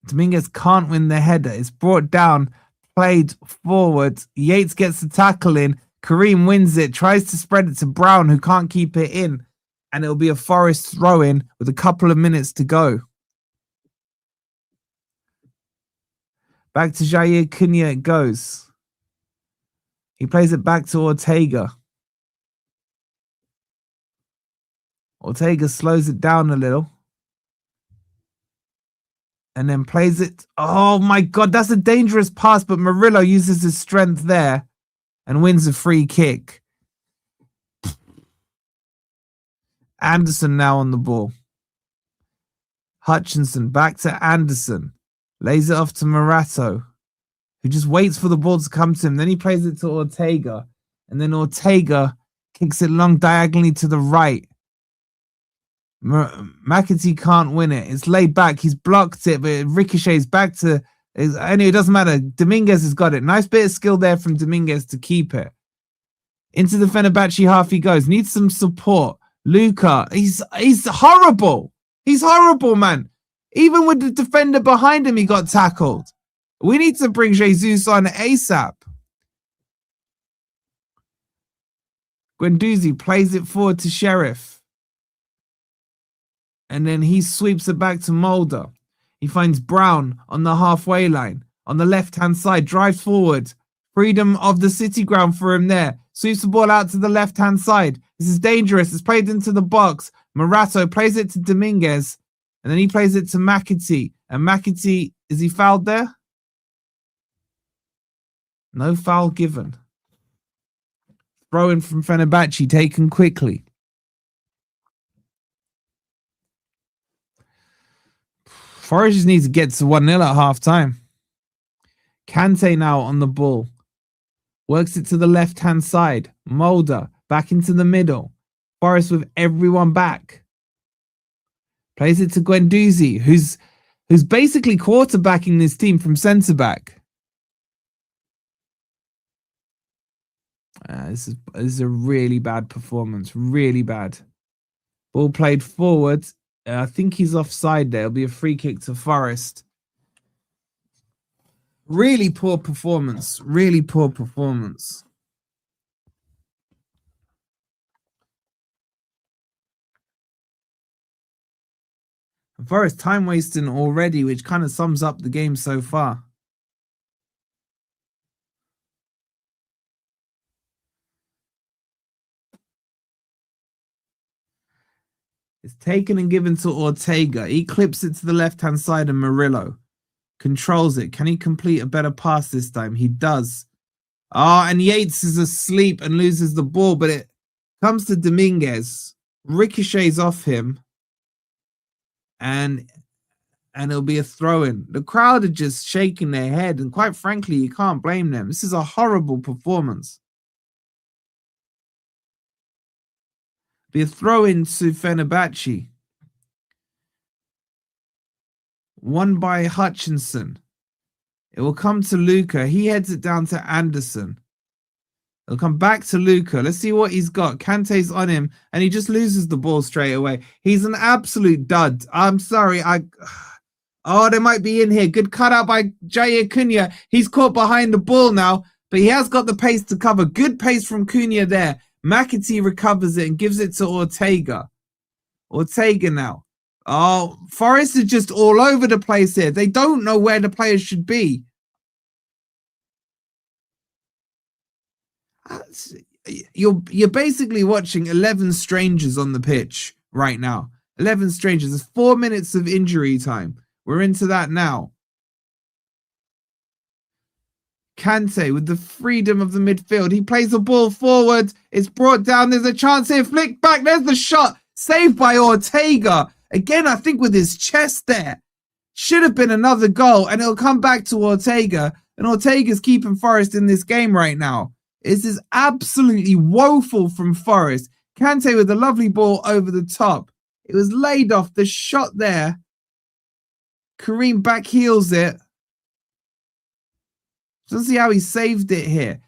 Dominguez can't win the header. It's brought down, played forward. Yates gets the tackle in. Kareem wins it, tries to spread it to Brown, who can't keep it in. And it'll be a Forest throw-in with a couple of minutes to go. Back to Jair Cunha it goes. He plays it back to Ortega. Ortega slows it down a little. And then plays it. Oh my God, that's a dangerous pass, but Murillo uses his strength there and wins a free kick. Anderson now on the ball. Hutchinson back to Anderson. Lays it off to Morato, who just waits for the ball to come to him. Then he plays it to Ortega. And then Ortega kicks it long diagonally to the right. McAtee can't win it. It's laid back. He's blocked it, but it ricochets back to Anyway, it doesn't matter. Dominguez has got it. Nice bit of skill there from Dominguez to keep it. Into the Fenerbahce half he goes. Needs some support. Luka, he's horrible. He's horrible, man. Even with the defender behind him, he got tackled. We need to bring Jesus on ASAP. Guendouzi plays it forward to Sheriff. And then he sweeps it back to Mulder. He finds Brown on the halfway line. On the left-hand side, drives forward. Freedom of the city ground for him there. Sweeps the ball out to the left-hand side. This is dangerous. It's played into the box. Morato plays it to Dominguez. And then he plays it to McAtee. And McAtee, is he fouled there? No foul given. Throw in from Fenerbahce taken quickly. Forest just needs to get to 1-0 at half time. Kante now on the ball. Works it to the left-hand side. Mulder back into the middle. Forest with everyone back. Plays it to Guendouzi, who's basically quarterbacking this team from centre-back. This is a really bad performance. Really bad. Ball played forward. I think he's offside there. It'll be a free kick to Forest. Really poor performance. Really poor performance. Forest time wasting already, which kind of sums up the game so far. It's taken and given to Ortega. He clips it to the left-hand side of Murillo. Controls it. Can he complete a better pass this time? He does. And Yates is asleep and loses the ball, but it comes to Dominguez. Ricochets off him. And it'll be a throw-in. The crowd are just shaking their head, and quite frankly, you can't blame them. This is a horrible performance. Be a throw-in to Fenerbahce. Won by Hutchinson. It will come to Luka. He heads it down to Anderson. It'll come back to Luka. Let's see what he's got. Kante's on him, and he just loses the ball straight away. He's an absolute dud. I'm sorry. Oh, they might be in here. Good cutout by Jair Cunha. He's caught behind the ball now, but he has got the pace to cover. Good pace from Cunha there. McAtee recovers it and gives it to Ortega. Ortega now. Oh, Forest is just all over the place here. They don't know where the players should be. You're basically watching 11 strangers on the pitch right now. 11 strangers. There's 4 minutes of injury time. We're into that now. Kante with the freedom of the midfield. He plays the ball forward. It's brought down. There's a chance here. Flick back. There's the shot. Saved by Ortega. Again, I think with his chest there. Should have been another goal. And it'll come back to Ortega. And Ortega's keeping Forest in this game right now. This is absolutely woeful from Forest. Kante with a lovely ball over the top. It was laid off. The shot there. Kareem back heels it. Let's see how he saved it here.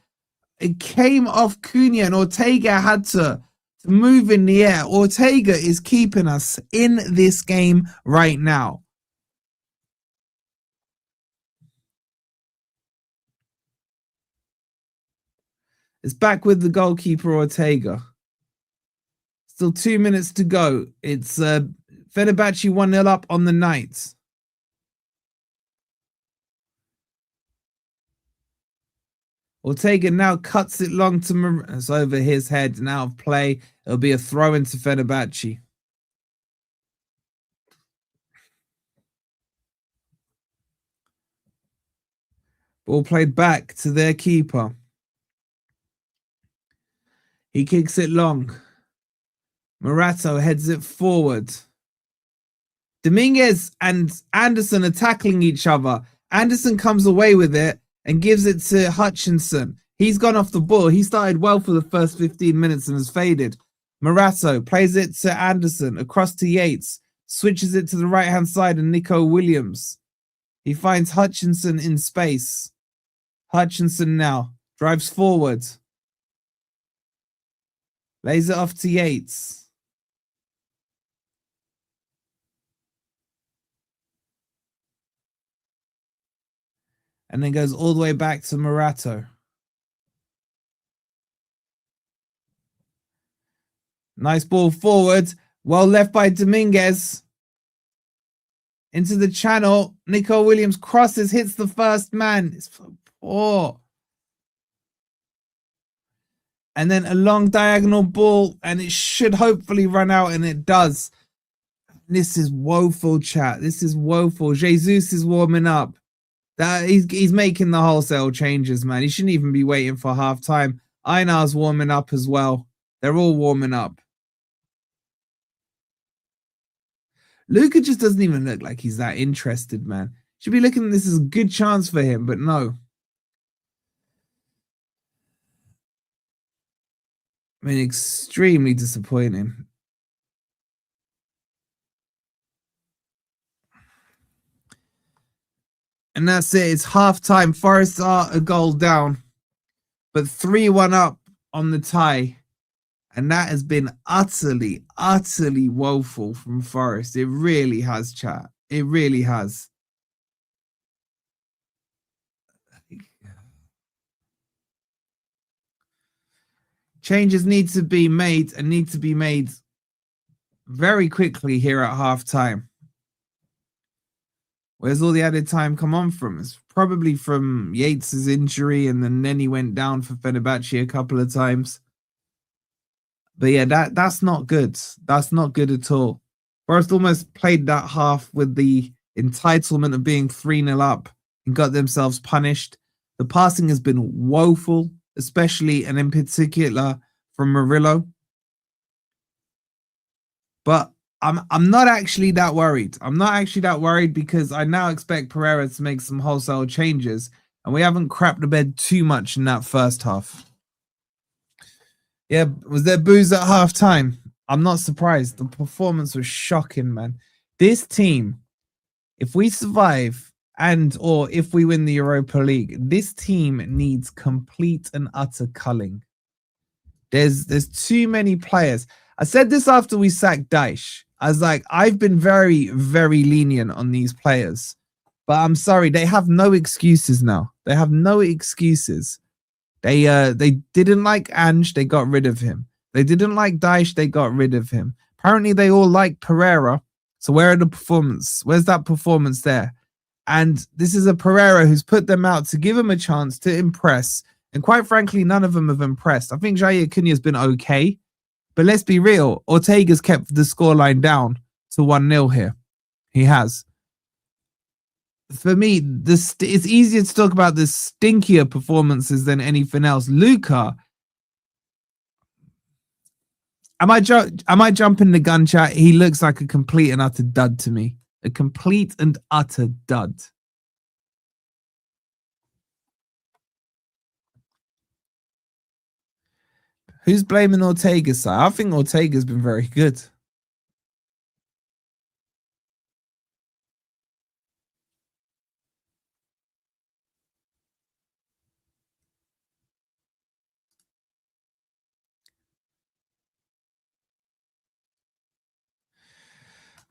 It came off Cunha and Ortega had to move in the air. Ortega is keeping us in this game right now. It's back with the goalkeeper, Ortega. Still 2 minutes to go. It's Fenerbahce 1-0 up on the night. Ortega now cuts it long to it's over his head and out of play. It'll be a throw into Fenerbahce. Ball played back to their keeper. He kicks it long. Morato heads it forward. Dominguez and Anderson are tackling each other. Anderson comes away with it and gives it to Hutchinson. He's gone off the ball. He started well for the first 15 minutes and has faded. Morato plays it to Anderson, across to Yates. Switches it to the right-hand side and Nico Williams. He finds Hutchinson in space. Hutchinson now drives forward. Lays it off to Yates. And then goes all the way back to Morato. Nice ball forward. Well left by Dominguez. Into the channel. Nico Williams crosses, hits the first man. It's poor. And then a long diagonal ball, and it should hopefully run out, and it does. This is woeful, chat. This is woeful. Jesus is warming up. He's making the wholesale changes, man. He shouldn't even be waiting for half time. Einar's warming up as well. They're all warming up. Luka just doesn't even look like he's that interested, man. Should be looking at this as a good chance for him, but no. I mean, extremely disappointing. And that's it. It's half-time. Forest are a goal down, but 3-1 up on the tie. And that has been utterly, utterly woeful from Forest. It really has, chat. It really has. Changes need to be made and need to be made very quickly here at half-time. Where's all the added time come on from? It's probably from Yates's injury, and then Nenny went down for Fenerbahce a couple of times. But yeah, that's not good. That's not good at all. Forest almost played that half with the entitlement of being 3-0 up and got themselves punished. The passing has been woeful, especially and in particular from Murillo. But I'm not actually that worried. I'm not actually that worried because I now expect Pereira to make some wholesale changes, and we haven't crapped the bed too much in that first half. Yeah, was there booze at half time? I'm not surprised. The performance was shocking, man. This team, if we survive or if we win the Europa League, this team needs complete and utter culling. There's too many players. I said this after we sacked Dyche. I was like, I've been very, very lenient on these players. But I'm sorry, they have no excuses now. They have no excuses. They didn't like Ange, they got rid of him. They didn't like Dyche, they got rid of him. Apparently they all like Pereira. So where are the performance? Where's that performance there? And this is a Pereira who's put them out to give him a chance to impress. And quite frankly, none of them have impressed. I think Jair Cunha's been okay. But let's be real. Ortega's kept the scoreline down to 1-0 here. He has. For me, it's easier to talk about the stinkier performances than anything else. Luka, I might jump in the gun, chat. He looks like a complete and utter dud to me. A complete and utter dud. Who's blaming Ortega's side? I think Ortega's been very good.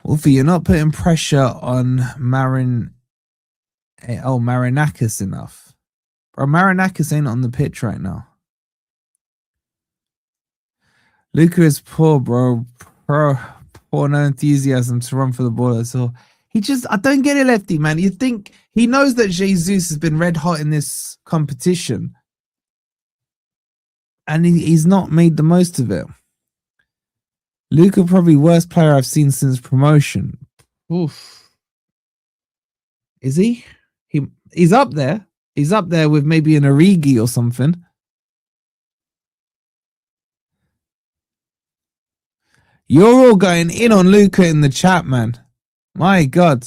Wolfie, you're not putting pressure on Marinakis enough. Bro, Marinakis ain't on the pitch right now. Luka is poor, bro. Poor, no enthusiasm to run for the ball at all. I don't get it, Lefty, man. You think he knows that Jesus has been red hot in this competition, and he's not made the most of it. Luka, probably worst player I've seen since promotion. Oof. Is he? He's up there. He's up there with maybe an Origi or something. You're all going in on Luka in the chat, man. My God.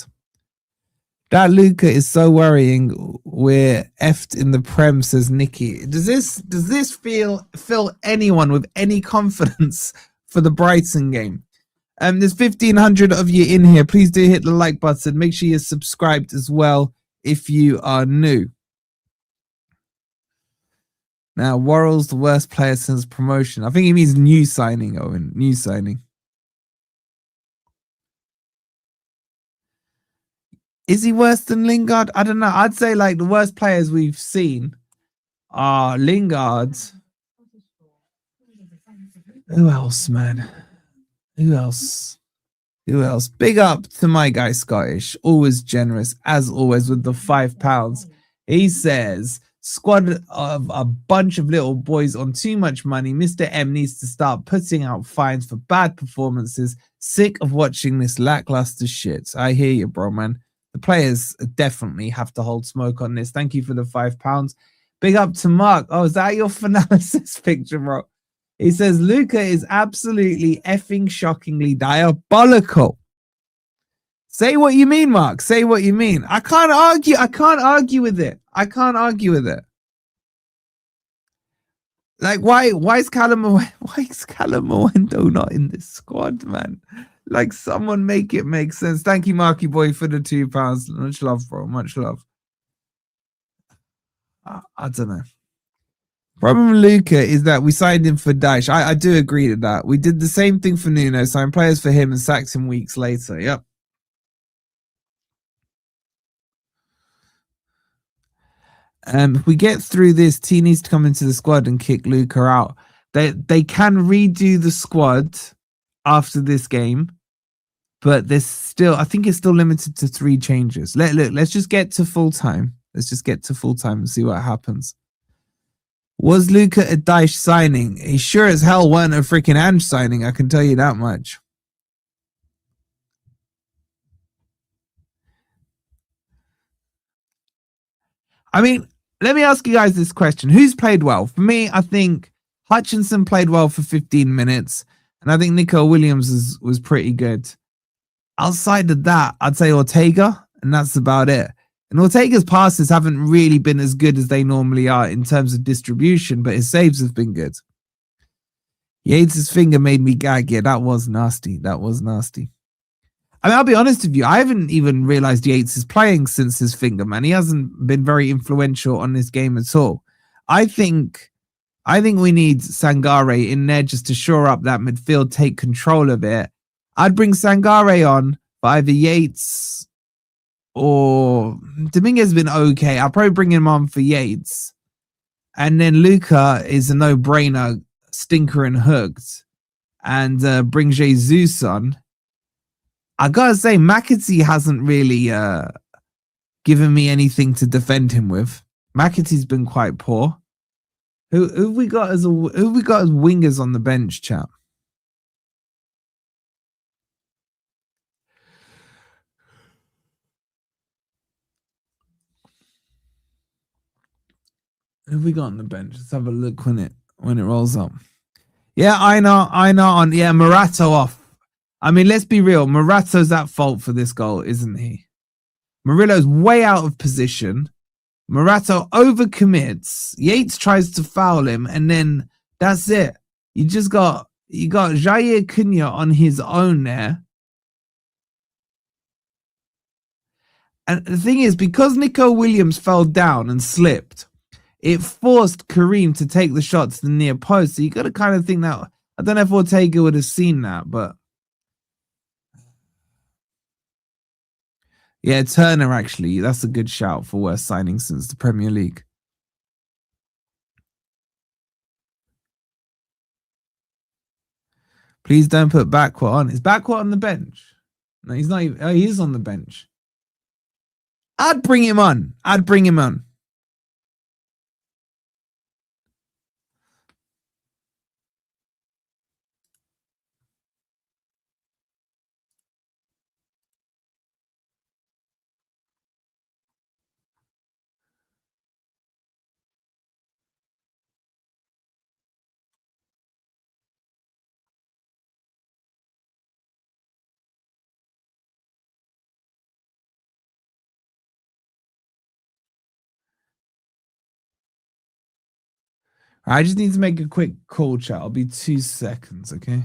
That Luka is so worrying. We're effed in the Prem, says Nikki. Does this fill anyone with any confidence for the Brighton game? There's 1,500 of you in here. Please do hit the like button. Make sure you're subscribed as well. if you are new. Now, Worrell's the worst player since promotion. I think he means new signing, Owen. New signing. Is he worse than Lingard? I don't know. I'd say like the worst players we've seen are Lingard. Who else, man? Who else? Who else? Big up to my guy Scottish. Always generous, as always, with the £5. He says, squad of a bunch of little boys on too much money. Mr. M needs to start putting out fines for bad performances. Sick of watching this lackluster shit. I hear you, bro, man. The players definitely have to hold smoke on this. Thank you for the £5. Big up to Mark. Oh, is that your finalysis picture, bro? He says, Luca is absolutely effing shockingly diabolical. Say what you mean, Mark. Say what you mean. I can't argue. I can't argue with it. I can't argue with it. Like, why is Callum Owendo not in this squad, man? Like, someone make it make sense. Thank you, Marky Boy, for the £2. Much love, bro. Much love. I don't know. Problem with Luca is that we signed him for Daesh. I do agree to that. We did the same thing for Nuno, signed players for him and sacked him weeks later. Yep. If we get through this, T needs to come into the squad and kick Luca out. They can redo the squad after this game, but there's still, I think it's still limited to 3 changes. Let's just get to full time. Let's just get to full time and see what happens. Was Luca a Daesh signing? He sure as hell wasn't a freaking Ange signing, I can tell you that much. I mean, let me ask you guys this question. Who's played well? For me, I think Hutchinson played well for 15 minutes, and I think Nico Williams was pretty good. Outside of that, I'd say Ortega, and that's about it. And Ortega's passes haven't really been as good as they normally are in terms of distribution, but his saves have been good. Yates' finger made me gag. Yeah, that was nasty. That was nasty. I mean, I'll be honest with you. I haven't even realized Yates is playing since his finger, man. He hasn't been very influential on this game at all. I think we need Sangare in there just to shore up that midfield, take control of it. I'd bring Sangare on for either Yates or Dominguez has been okay. I'll probably bring him on for Yates. And then Luca is a no-brainer, stinker and hooked. And bring Jesus on. I gotta say, McAtee hasn't really given me anything to defend him with. McAtee's been quite poor. Who have we got as wingers on the bench, chap? Who have we got on the bench? Let's have a look when it rolls up. Yeah, I know on. Yeah, Morato off. I mean, let's be real. Morato's at fault for this goal, isn't he? Murillo's way out of position. Morato overcommits. Yates tries to foul him, and then that's it. You got Jair Cunha on his own there. And the thing is, because Nico Williams fell down and slipped, it forced Kareem to take the shot to the near post. So you got to kind of think that, I don't know if Ortega would have seen that, but yeah, Turner, actually, that's a good shout for worst signing since the Premier League. Please don't put Bakwa on. Is Bakwa on the bench? No, he's not even. Oh, he is on the bench. I'd bring him on. I just need to make a quick call, chat. I'll be 2 seconds, okay?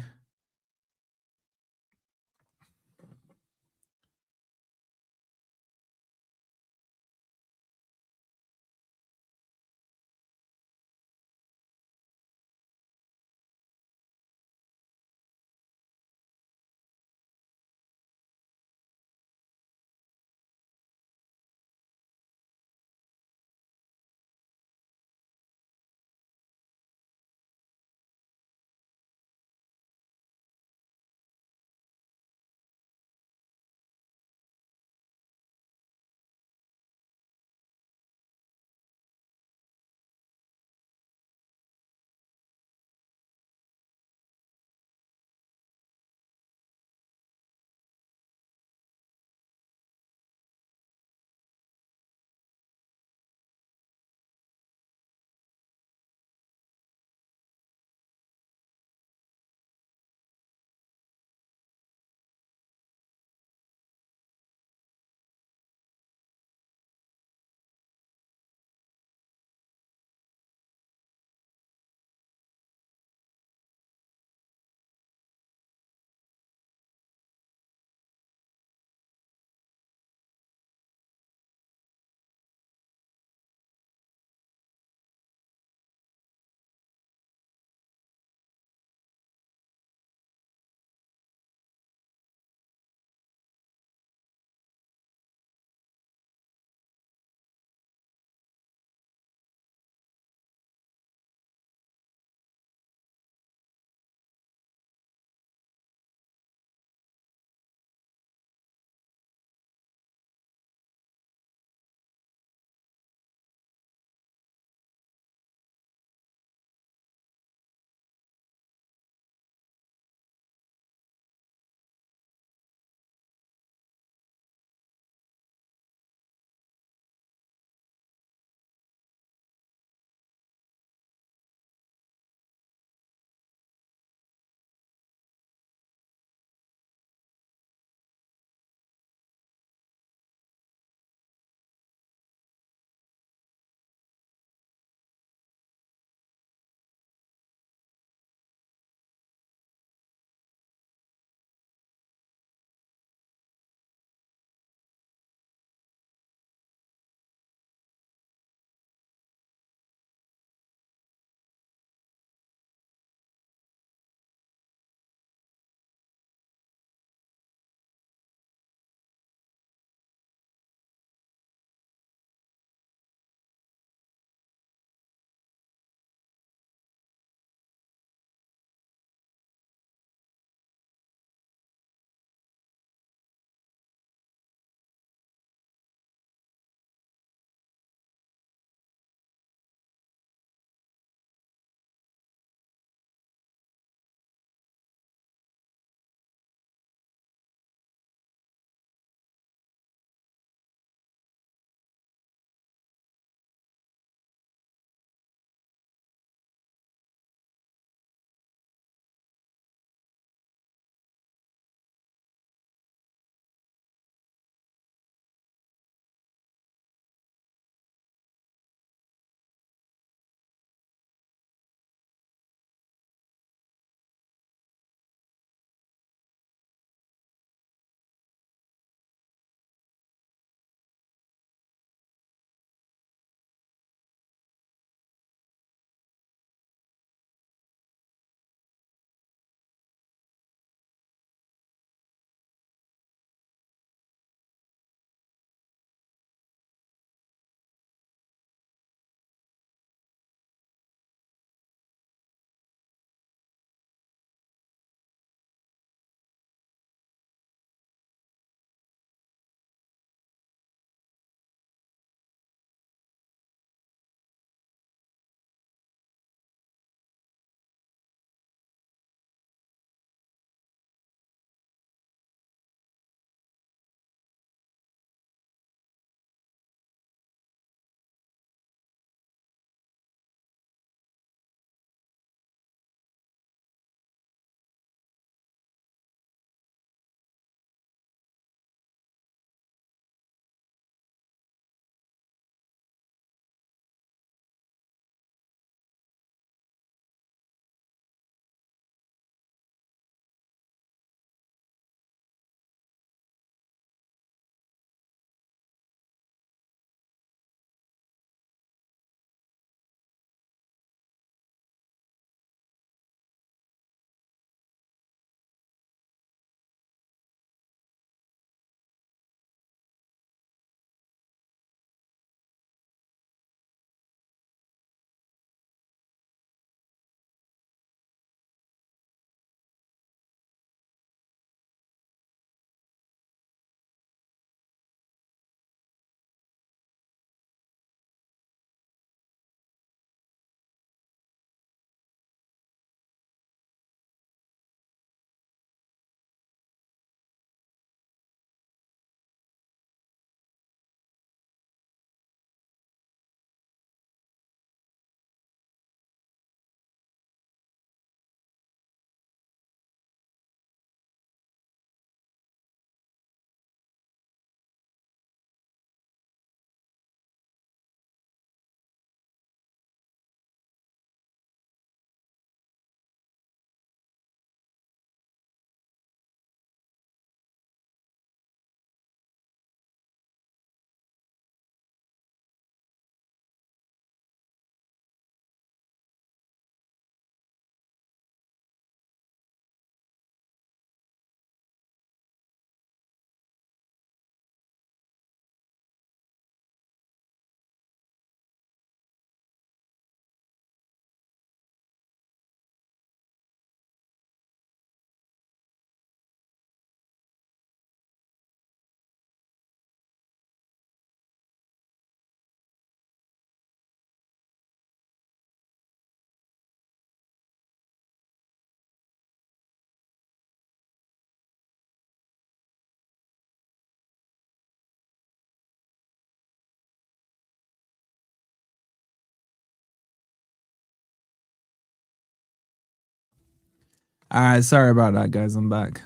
All right, sorry about that, guys. I'm back.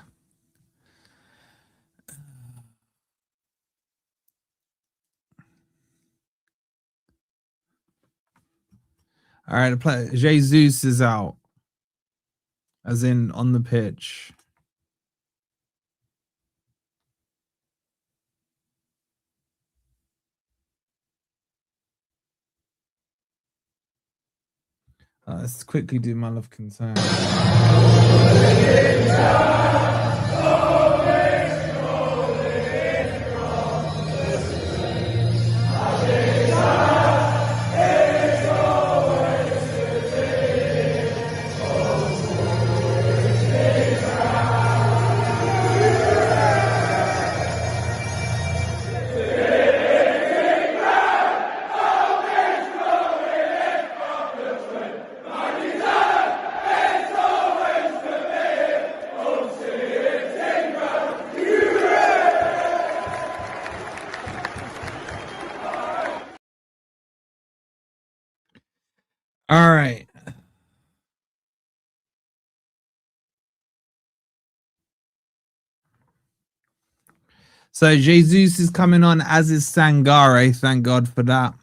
All right, Jesus is out, as in on the pitch. Let's quickly do my love concern. All right. So Jesus is coming on, as is Sangare. Thank God for that.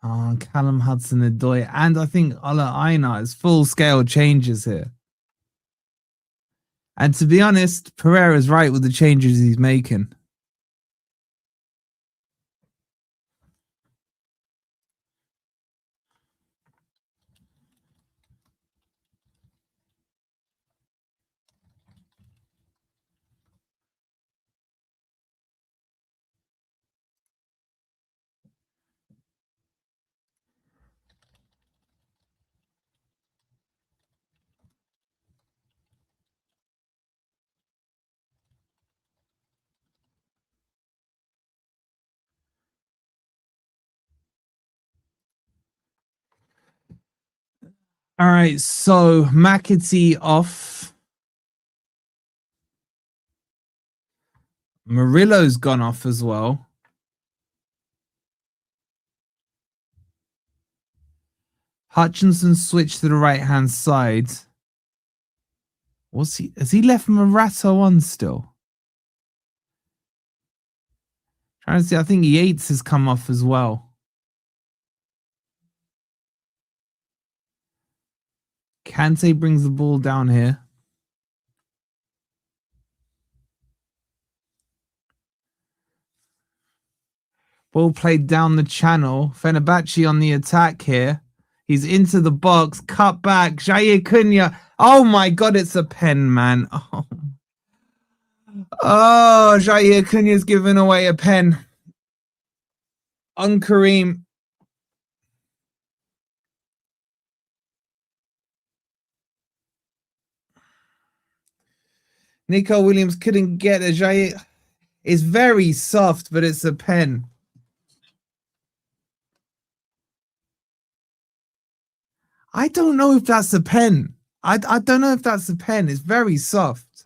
Oh, Callum Hudson-Odoi. And I think Ola Aina is full-scale changes here. And to be honest, Pereira's right with the changes he's making. All right, so McAtee off. Murillo's gone off as well. Hutchinson switched to the right-hand side. Has he left Marato on still? Trying to see, I think Yates has come off as well. Kante brings the ball down here. Ball played down the channel. Fenerbahce on the attack here. He's into the box. Cut back. Jair Cunha. Oh my God, it's a pen, man. Oh, Jair Cunha's giving away a pen. On Kareem. Nico Williams couldn't get a Jair. It's very soft, but it's a pen. I don't know if that's a pen. I don't know if that's a pen. It's very soft.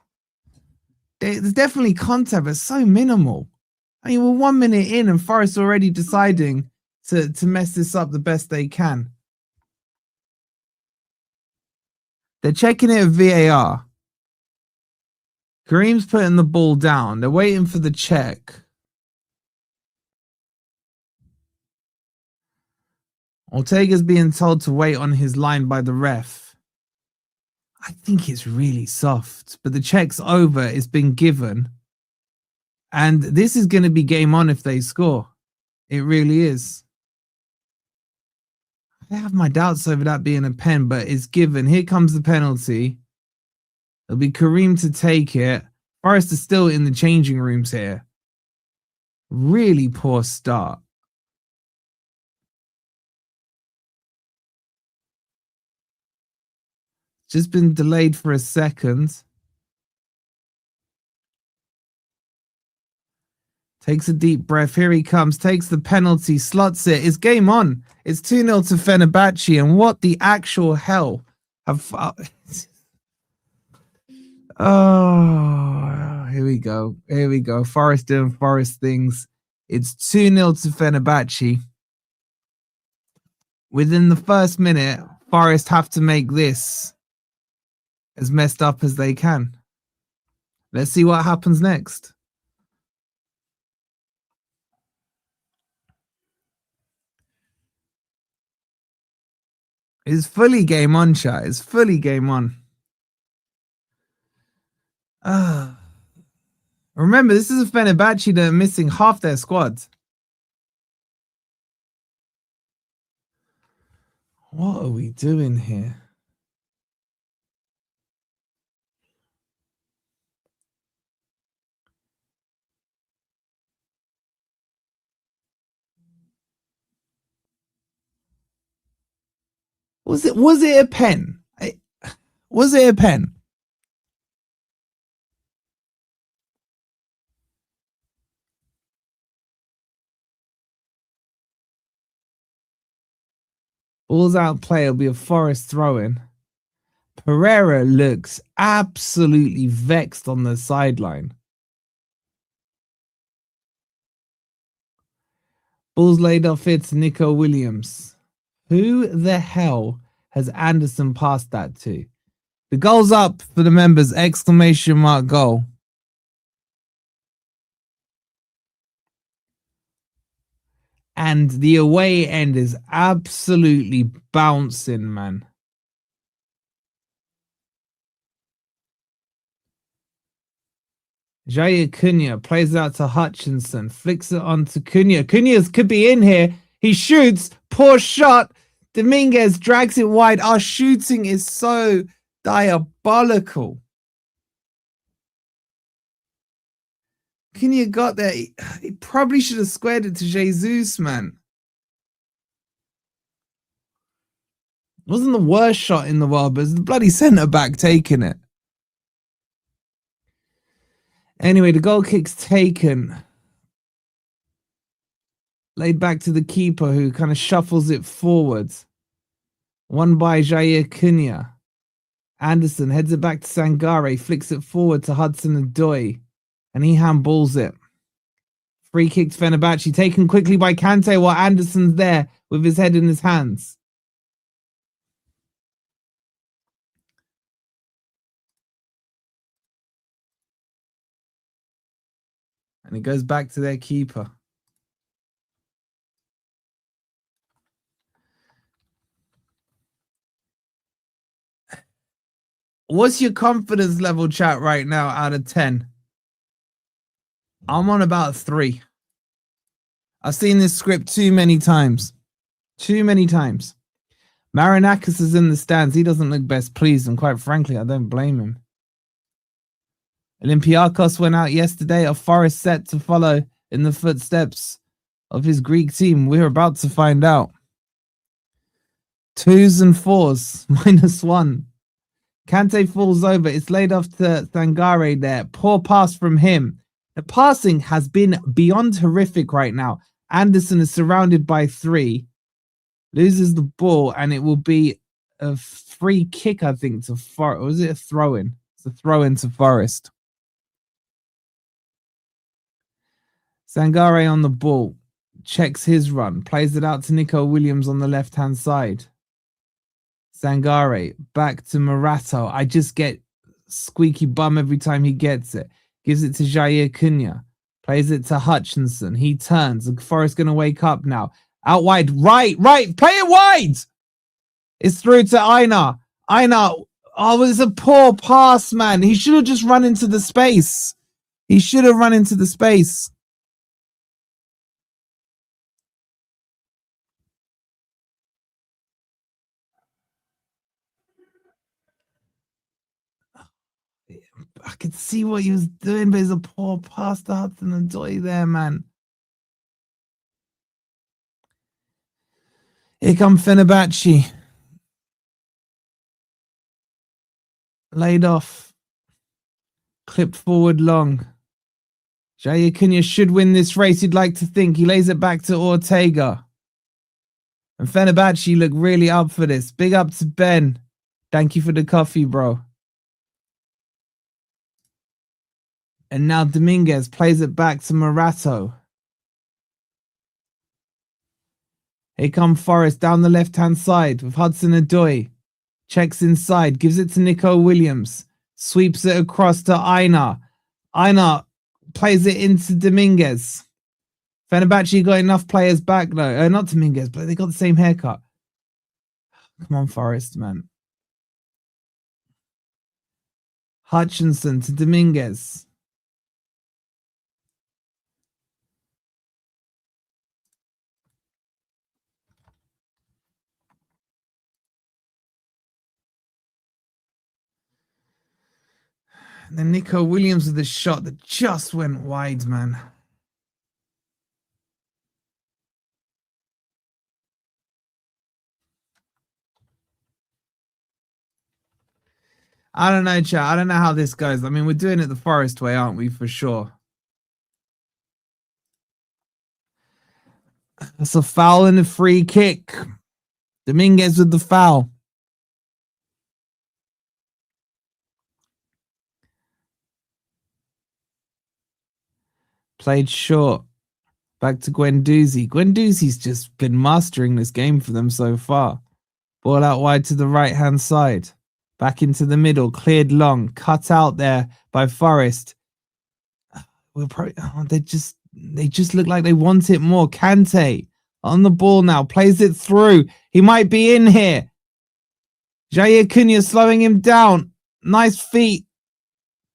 There's definitely contact, but so minimal. I mean, we're 1 minute in and Forest already deciding to mess this up the best they can. They're checking it with VAR. Kareem's putting the ball down. They're waiting for the check. Ortega's being told to wait on his line by the ref. I think it's really soft, but the check's over. It's been given. And this is going to be game on if they score. It really is. I have my doubts over that being a pen, but it's given. Here comes the penalty. It'll be Kareem to take it. Forest is still in the changing rooms here. Really poor start. Just been delayed for a second. Takes a deep breath. Here he comes. Takes the penalty. Slots it. It's game on. It's 2-0 to Fenerbahce. And what the actual hell have... Oh, here we go. Here we go. Forest doing Forest things. It's 2-0 to Fenerbahce. Within the first minute, Forest have to make this as messed up as they can. Let's see what happens next. It's fully game on, chat. It's fully game on. Remember, this is a Fenerbahce that are missing half their squad. What are we doing here? Was it a pen? Was it a pen? Ball's out play will be a Forest throw-in. Pereira looks absolutely vexed on the sideline. Ball's laid off here to Nico Williams. Who the hell has Anderson passed that to? The goal's up for the members! Exclamation mark goal. And the away end is absolutely bouncing, man. Jair Cunha plays out to Hutchinson, flicks it on to Cunha. Cunha could be in here. He shoots. Poor shot. Dominguez drags it wide. Our shooting is so diabolical. Cunha got there. He probably should have squared it to Jesus, man. It wasn't the worst shot in the world, but it's the bloody centre-back taking it. Anyway, the goal kick's taken. Laid back to the keeper, who kind of shuffles it forwards. Won by Jair Cunha. Anderson heads it back to Sangare, flicks it forward to Hudson-Odoi, and he handballs it. Free kick to Fenerbahce, taken quickly by Kante while Anderson's there with his head in his hands. And it goes back to their keeper. What's your confidence level, chat, right now out of 10? I'm on about 3. I've seen this script too many times. Too many times. Marinakis is in the stands. He doesn't look best pleased, and quite frankly, I don't blame him. Olympiakos went out yesterday. A Forest set to follow in the footsteps of his Greek team. We're about to find out. 2s and 4s. -1. Kante falls over. It's laid off to Sangare there. Poor pass from him. The passing has been beyond horrific right now. Anderson is surrounded by 3. Loses the ball, and it will be a free kick, I think, to Forest. Or was it a throw-in? It's a throw-in to Forest. Sangare on the ball. Checks his run. Plays it out to Nico Williams on the left-hand side. Sangare back to Morato. I just get squeaky bum every time he gets it. Gives it to Jair Cunha. Plays it to Hutchinson. He turns. The Forest going to wake up now. Out wide. Right. Play it wide. It's through to Einar. Oh, it's a poor pass, man. He should have just run into the space. I could see what he was doing, but it's a poor pass to Hudson-Odoi there, man. Here comes Fenerbahce. Laid off. Clipped forward long. Jair Cunha should win this race, you'd like to think. He lays it back to Ortega. And Fenerbahce look really up for this. Big up to Ben. Thank you for the coffee, bro. And now Dominguez plays it back to Morato. Here come Forest down the left-hand side with Hudson-Odoi. Checks inside, gives it to Nico Williams. Sweeps it across to Einar. Einar plays it into Dominguez. Fenerbahce got enough players back though. Not Dominguez, but they got the same haircut. Come on, Forest, man. Hutchinson to Dominguez. And then Nico Williams with the shot that just went wide, man. I don't know, chat. I don't know how this goes. I mean, we're doing it the Forest way, aren't we? For sure. That's a foul and a free kick. Dominguez with the foul. Played short. Back to Guendouzi. Guendouzi's just been mastering this game for them so far. Ball out wide to the right-hand side. Back into the middle. Cleared long. Cut out there by Forest. We're probably, they just look like they want it more. Kante on the ball now. Plays it through. He might be in here. Jair Cunha slowing him down. Nice feet.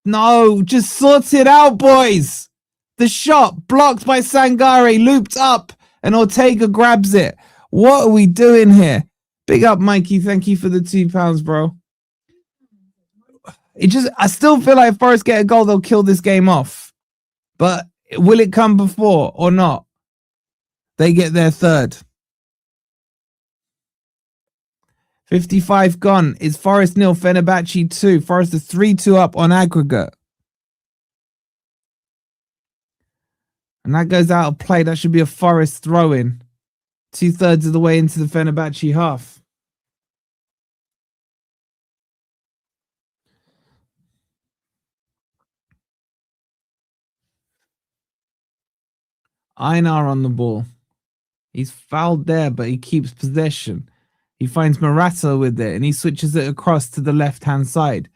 No, just sort it out, boys. The shot blocked by Sangare, looped up, and Ortega grabs it. What are we doing here? Big up, Mikey. Thank you for the £2, bro. I still feel like if Forest get a goal, they'll kill this game off. But will it come before or not? They get their third. 55 gone. It's Forest 0, Fenerbahce 2. Forest are 3-2 up on aggregate. And that goes out of play. That should be a Forest throw-in. 2/3 of the way into the Fenerbahce half. Einar on the ball. He's fouled there, but he keeps possession. He finds Morata with it, and he switches it across to the left-hand side.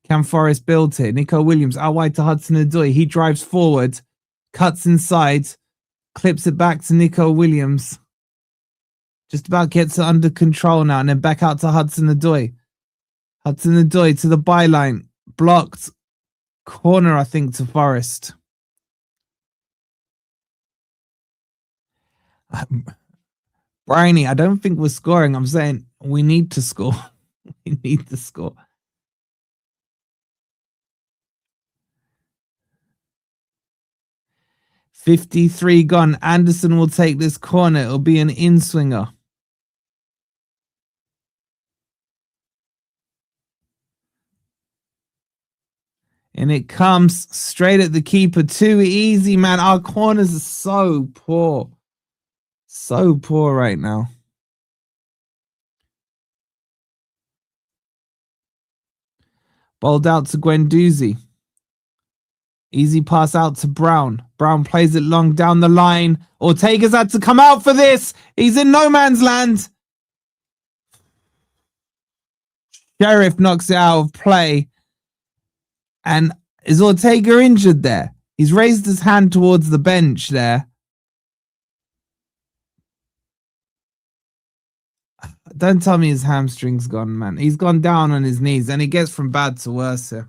Can Forest build it? Nico Williams out wide to Hudson-Odoi. He drives forward, cuts inside, clips it back to Nico Williams. Just about gets it under control now, and then back out to Hudson-Odoi. Hudson-Odoi to the byline. Blocked. Corner, I think, to Forest. Bryony, I don't think we're scoring. I'm saying we need to score. We need to score. $53 gone. Anderson will take this corner. It'll be an in-swinger. And it comes straight at the keeper. Too easy, man. Our corners are so poor. So poor right now. Balled out to Guendouzi. Easy pass out to Brown. Brown plays it long down the line. Ortega's had to come out for this. He's in no man's land. Sheriff knocks it out of play. And is Ortega injured there? He's raised his hand towards the bench there. Don't tell me his hamstring's gone, man. He's gone down on his knees, and it gets from bad to worse here.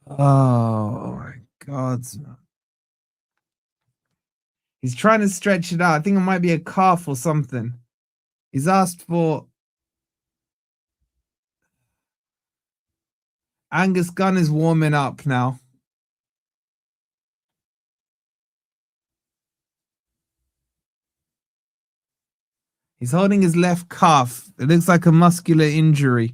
Oh, my God. He's trying to stretch it out. I think it might be a calf or something. He's asked for... Angus Gunn is warming up now. He's holding his left calf. It looks like a muscular injury.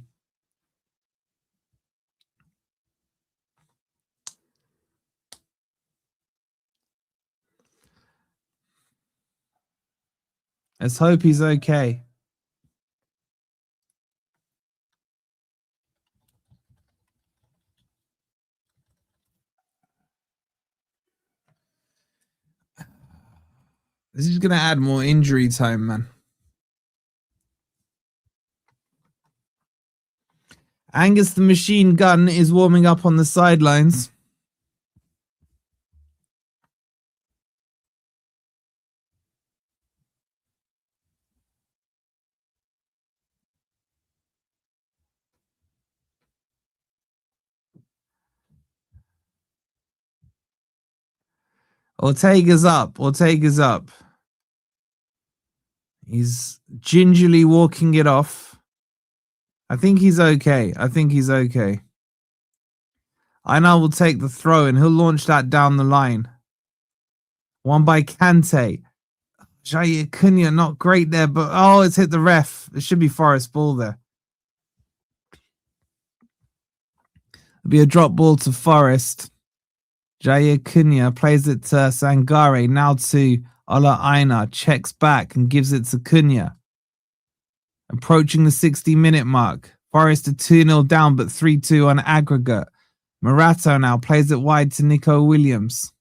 Let's hope he's okay. This is going to add more injury time, man. Angus the Machine Gun is warming up on the sidelines. Ortega's up. Ortega's up. He's gingerly walking it off. I think he's okay. I think he's okay. Einar will take the throw and he'll launch that down the line. One by Kante. Jair Cunha, not great there, but oh, it's hit the ref. It should be Forest ball there. It'll be a drop ball to Forest. Jair Cunha plays it to Sangare, now to Ola Einar, checks back and gives it to Cunha. Approaching the 60-minute mark. Forest are 2-0 down, but 3-2 on aggregate. Morato now plays it wide to Nico Williams.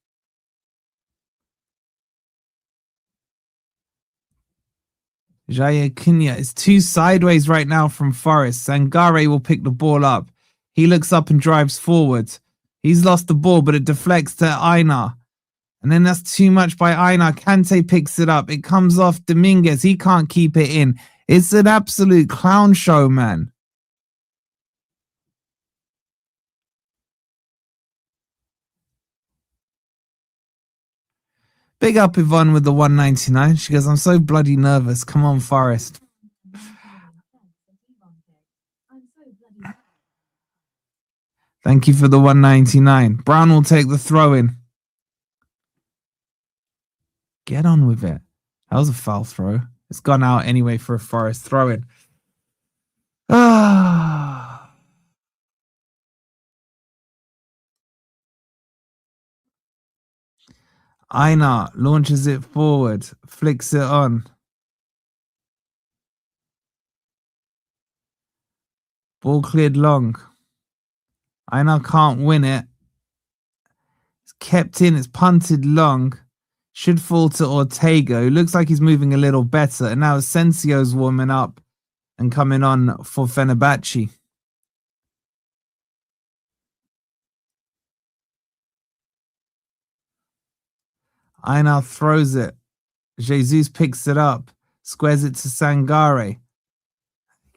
Jair Cunha is 2 sideways right now from Forest. Sangare will pick the ball up. He looks up and drives forward. He's lost the ball, but it deflects to Einar. And then that's too much by Einar. Kante picks it up. It comes off Dominguez. He can't keep it in. It's an absolute clown show, man. Big up Yvonne with the 199. She goes, I'm so bloody nervous. Come on, Forest. Thank you for the 199. Brown will take the throw in. Get on with it. That was a foul throw. It's gone out anyway for a Forest throw in. Einar launches it forward, flicks it on. Ball cleared long. Einar can't win it. It's kept in, it's punted long. Should fall to Ortega, who looks like he's moving a little better. And now Asensio's warming up and coming on for Fenerbahce. Einar throws it. Jesus picks it up, squares it to Sangare.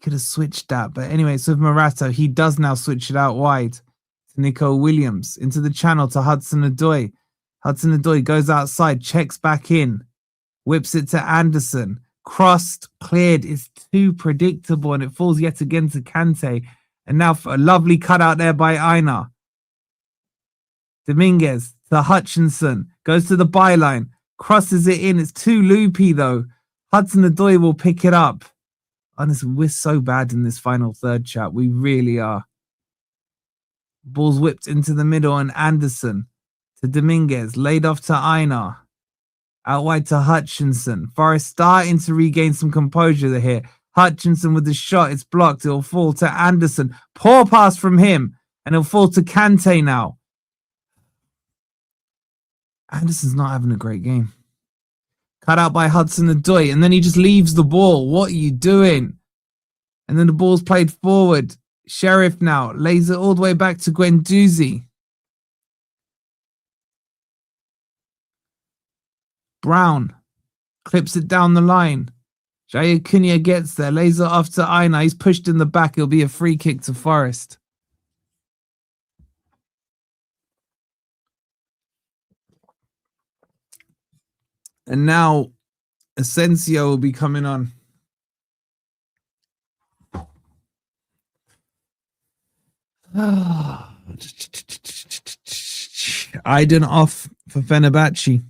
Could have switched that, but anyway, so with Morato, he does now switch it out wide to Nico Williams into the channel to Hudson-Odoi. Hudson-Odoi goes outside, checks back in, whips it to Anderson. Crossed, cleared. It's too predictable, and it falls yet again to Kante. And now for a lovely cutout there by Einar. Dominguez to Hutchinson, goes to the byline, crosses it in. It's too loopy though. Hudson-Odoi will pick it up. Honestly, we're so bad in this final third, chat. We really are. Ball's whipped into the middle, and Anderson to Dominguez, laid off to Einar. Out wide to Hutchinson. Forest starting to regain some composure here. Hutchinson with the shot. It's blocked. It'll fall to Anderson. Poor pass from him. And it'll fall to Kante now. Anderson's not having a great game. Cut out by Hudson-Odoi, and then he just leaves the ball. What are you doing? And then the ball's played forward. Sheriff now lays it all the way back to Guendouzi. Brown clips it down the line. Jair Cunha gets there, lays it off to Einar. He's pushed in the back. It'll be a free kick to Forest. And now Asensio will be coming on. Aydın off for Fenerbahce.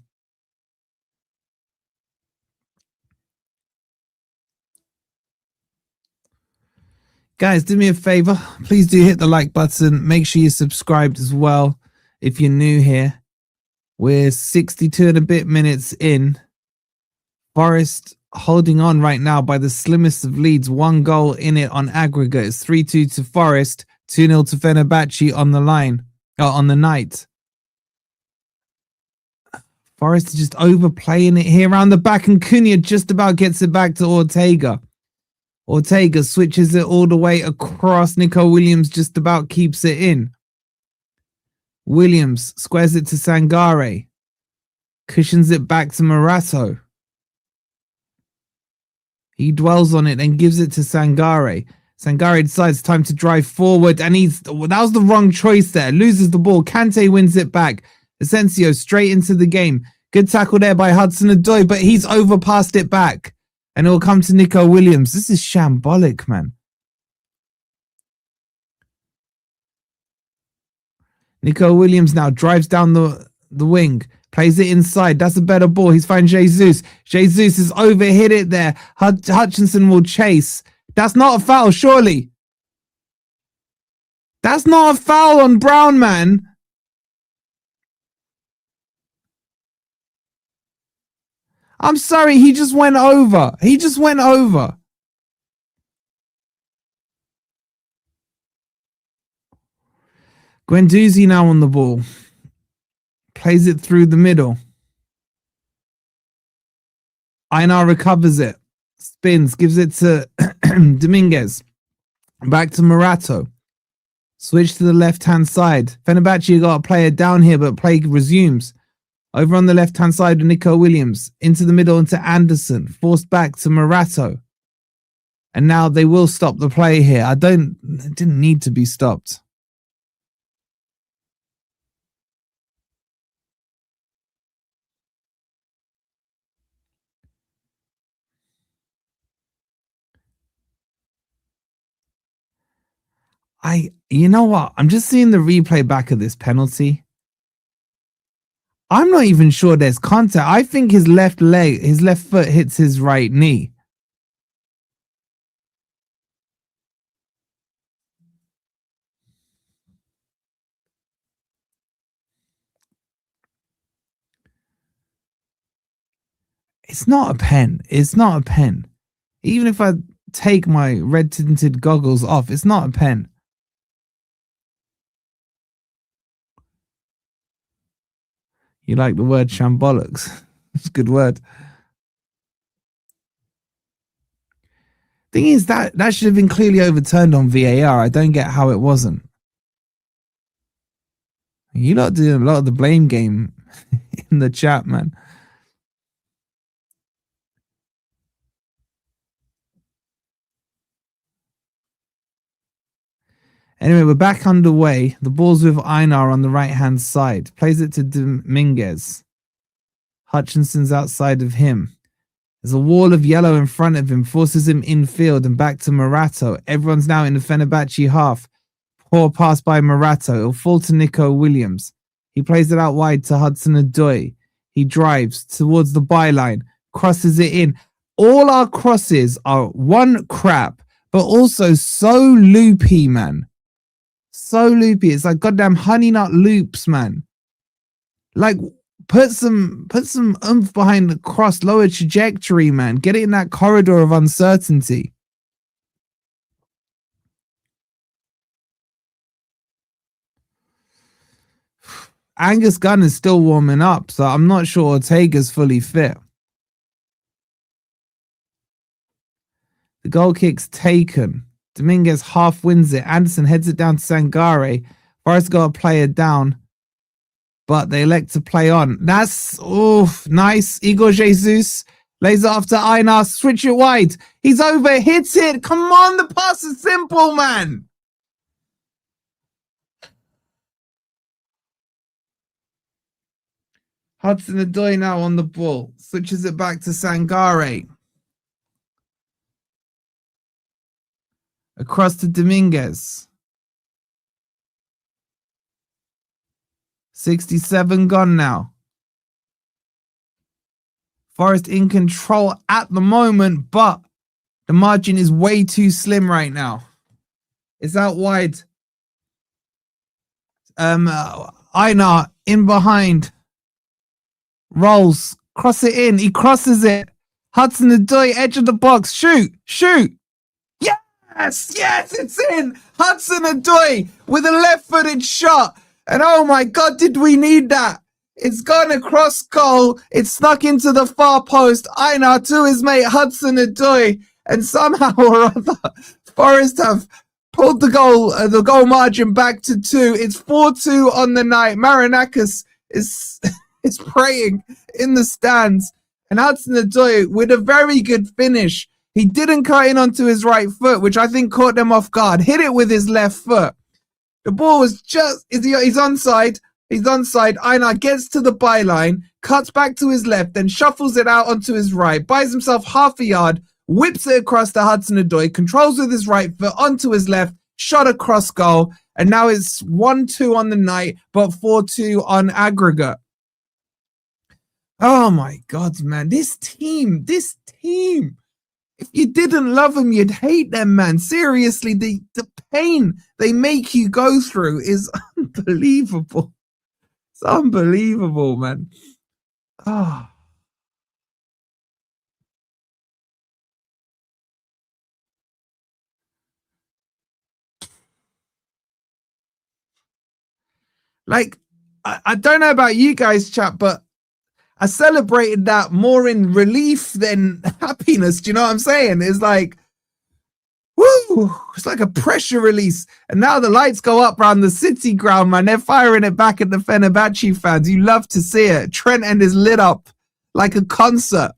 Guys, do me a favor. Please do hit the like button. Make sure you're subscribed as well if you're new here. We're 62 and a bit minutes in. Forest holding on right now by the slimmest of leads. 1 goal in it on aggregate. It's 3-2 to Forest. 2-0 to Fenerbahce on the line. On the night. Forest is just overplaying it here around the back. And Cunha just about gets it back to Ortega. Ortega switches it all the way across. Nico Williams just about keeps it in. Williams squares it to Sangare. Cushions it back to Morato. He dwells on it and gives it to Sangare. Sangare decides time to drive forward, and that was the wrong choice there. Loses the ball. Kante wins it back. Asensio straight into the game. Good tackle there by Hudson-Odoi, but he's overpassed it back. And it will come to Nico Williams. This is shambolic, man. Nico Williams now drives down the wing. Plays it inside. That's a better ball. He's finding Jesus. Jesus has overhit it there. Hutchinson will chase. That's not a foul, surely. That's not a foul on Brown, man. I'm sorry, he just went over. He just went over. Guendouzi now on the ball. Plays it through the middle. Einar recovers it. Spins, gives it to Dominguez. Back to Morato. Switch to the left-hand side. Fenerbahce got a player down here, but play resumes. Over on the left-hand side with Nico Williams. Into the middle into Anderson. Forced back to Morato. And now they will stop the play here. It didn't need to be stopped. You know what? I'm just seeing the replay back of this penalty. I'm not even sure there's contact. I think his left foot hits his right knee. It's not a pen. It's not a pen. Even if I take my red tinted goggles off, it's not a pen. You like the word shambolics? It's a good word. Thing is, that should have been clearly overturned on VAR. I don't get how it wasn't. You lot doing a lot of the blame game in the chat, man. Anyway, we're back underway. The ball's with Einar on the right-hand side. Plays it to Dominguez. Hutchinson's outside of him. There's a wall of yellow in front of him. Forces him infield and back to Morato. Everyone's now in the Fenerbahce half. Poor pass by Morato. It'll fall to Nico Williams. He plays it out wide to Hudson-Odoi. He drives towards the byline. Crosses it in. All our crosses are one crap, but also so loopy, man. So loopy. It's like goddamn honey nut loops, man. Like put some oomph behind the cross, lower trajectory, man. Get it in that corridor of uncertainty. Angus Gunn is still warming up, so I'm not sure Ortega's fully fit. The goal kick's taken. Dominguez half wins it. Anderson heads it down to Sangare. Forest got a player down, but they elect to play on. That's nice. Igor Jesus lays it off to Einar. Switch it wide. He's over. Hits it. Come on, the pass is simple, man. Hudson-Odoi now on the ball. Switches it back to Sangare. Across to Dominguez. 67 gone now. Forest in control at the moment, but the margin is way too slim right now. It's out wide. Einar in behind. Rolls. Cross it in. He crosses it. Hudson-Odoi, edge of the box. Shoot. Yes, it's in. Hudson-Odoi with a left-footed shot. And oh my God, did we need that? It's gone across goal. It's snuck into the far post. Einar to his mate Hudson-Odoi. And somehow or other, Forest have pulled the goal margin back to 2. It's 4-2 on the night. Marinakis is praying in the stands. And Hudson-Odoi with a very good finish. He didn't cut in onto his right foot, which I think caught them off guard. Hit it with his left foot. The ball was he's onside. He's onside. Einar gets to the byline, cuts back to his left, then shuffles it out onto his right, buys himself half a yard, whips it across to Hudson-Odoi, controls with his right foot onto his left, shot across goal, and now it's 1-2 on the night, but 4-2 on aggregate. Oh my God, man. This team. If you didn't love them, you'd hate them, man. Seriously, the pain they make you go through is unbelievable. It's unbelievable, man. Oh. Like, I don't know about you guys, chat, but I celebrated that more in relief than happiness. Do you know what I'm saying? It's like, woo! It's like a pressure release. And now the lights go up around the City ground, man. They're firing it back at the Fenerbahce fans. You love to see it. Trent End is lit up like a concert.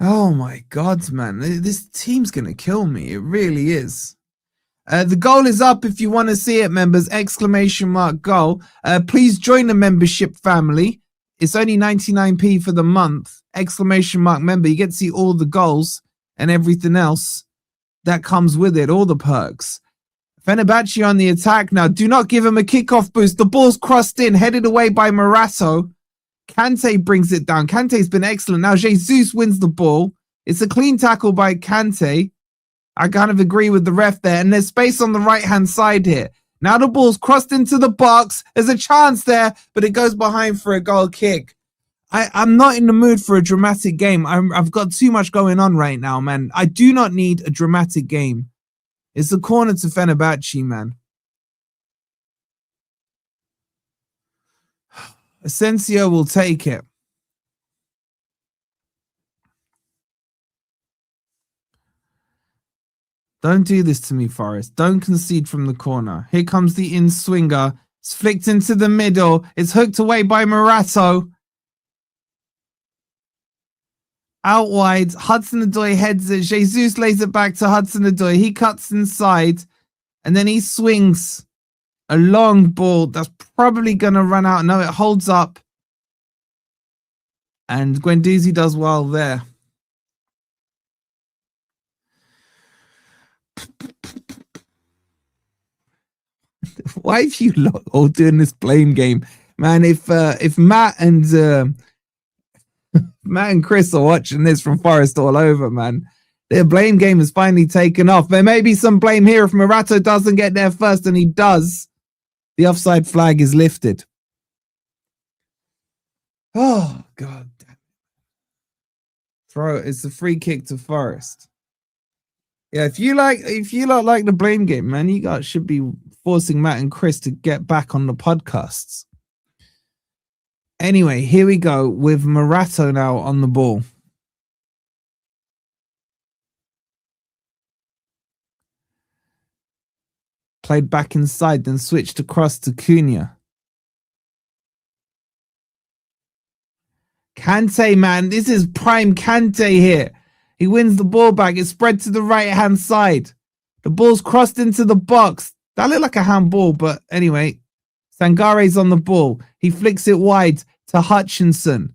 Oh my God, man. This team's going to kill me. It really is. The goal is up if you want to see it, members. ! Goal. Please join the membership family. It's only 99p for the month. ! Member. You get to see all the goals and everything else that comes with it. All the perks. Fenerbahce on the attack now. Do not give him a kickoff boost. The ball's crossed in, headed away by Morato. Kante brings it down. Kante's been excellent. Now Jesus wins the ball. It's a clean tackle by Kante. I kind of agree with the ref there. And there's space on the right-hand side here. Now the ball's crossed into the box. There's a chance there, but it goes behind for a goal kick. I'm not in the mood for a dramatic game. I've got too much going on right now, man. I do not need a dramatic game. It's a corner to Fenerbahce, man. Asensio will take it. Don't do this to me, Forest. Don't concede from the corner. Here comes the in-swinger. It's flicked into the middle. It's hooked away by Morato. Out wide. Hudson-Odoi heads it. Jesus lays it back to Hudson-Odoi. He cuts inside. And then he swings a long ball that's probably going to run out. No, it holds up. And Guendouzi does well there. Why have you lot all doing this blame game, man? If Matt and Chris are watching this from Forest all over, man, their blame game is finally taken off. There may be some blame here if Morato doesn't get there first, and he does. The offside flag is lifted. Oh God! It's a free kick to Forest. Yeah, if you like the blame game, man, you guys should be forcing Matt and Chris to get back on the podcasts. Anyway, here we go with Morato now on the ball. Played back inside, then switched across to Cunha. Kante, man, this is prime Kante here. He wins the ball back. It's spread to the right-hand side. The ball's crossed into the box. That looked like a handball, but anyway. Sangare's on the ball. He flicks it wide to Hutchinson.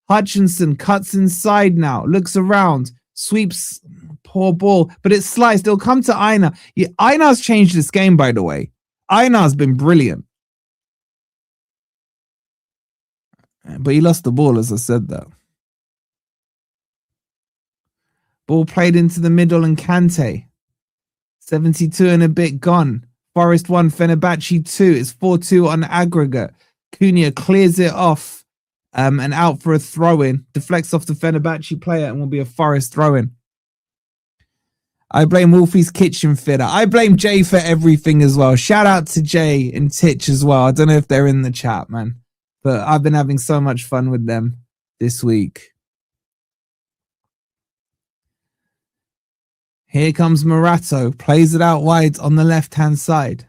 Hutchinson cuts inside now. Looks around. Sweeps. Poor ball. But it's sliced. It'll come to Einar. Yeah, Einar's changed this game, by the way. Einar's been brilliant. But he lost the ball, as I said, though. Ball played into the middle and Kante. 72 and a bit gone. Forest 1, Fenerbahce 2. It's 4-2 on aggregate. Cunha clears it off and out for a throw-in. Deflects off the Fenerbahce player and will be a Forest throw-in. I blame Wolfie's kitchen fitter. I blame Jay for everything as well. Shout out to Jay and Titch as well. I don't know if they're in the chat, man. But I've been having so much fun with them this week. Here comes Morato. Plays it out wide on the left-hand side.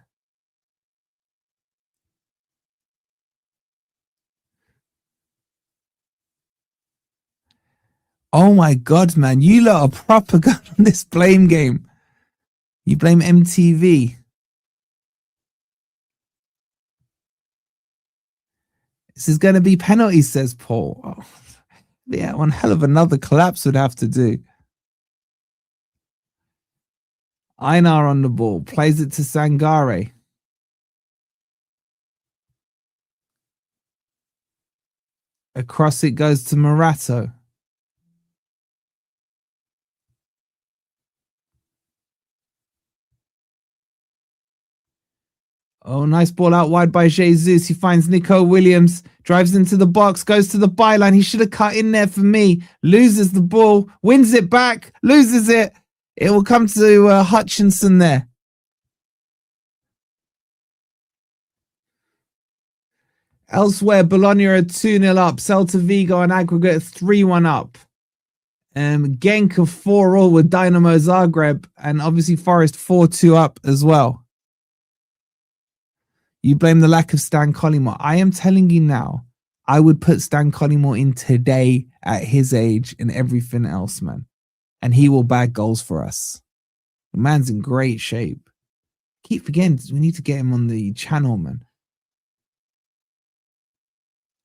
Oh my God, man. You lot are proper good on this blame game. You blame MTV. This is going to be penalties, says Paul. Oh, yeah, one hell of another collapse would have to do. Einar on the ball. Plays it to Sangare. Across it goes to Morato. Oh, nice ball out wide by Jesus. He finds Nico Williams, drives into the box, goes to the byline. He should have cut in there for me. Loses the ball, wins it back, loses it. It will come to Hutchinson there. Elsewhere, Bologna are 2-0 up. Celta Vigo on aggregate 3-1 up. Genk of 4-4 with Dynamo Zagreb. And obviously Forest 4-2 up as well. You blame the lack of Stan Collymore. I am telling you now, I would put Stan Collymore in today at his age and everything else, man. And he will bag goals for us. The man's in great shape. Keep forgetting, we need to get him on the channel, man.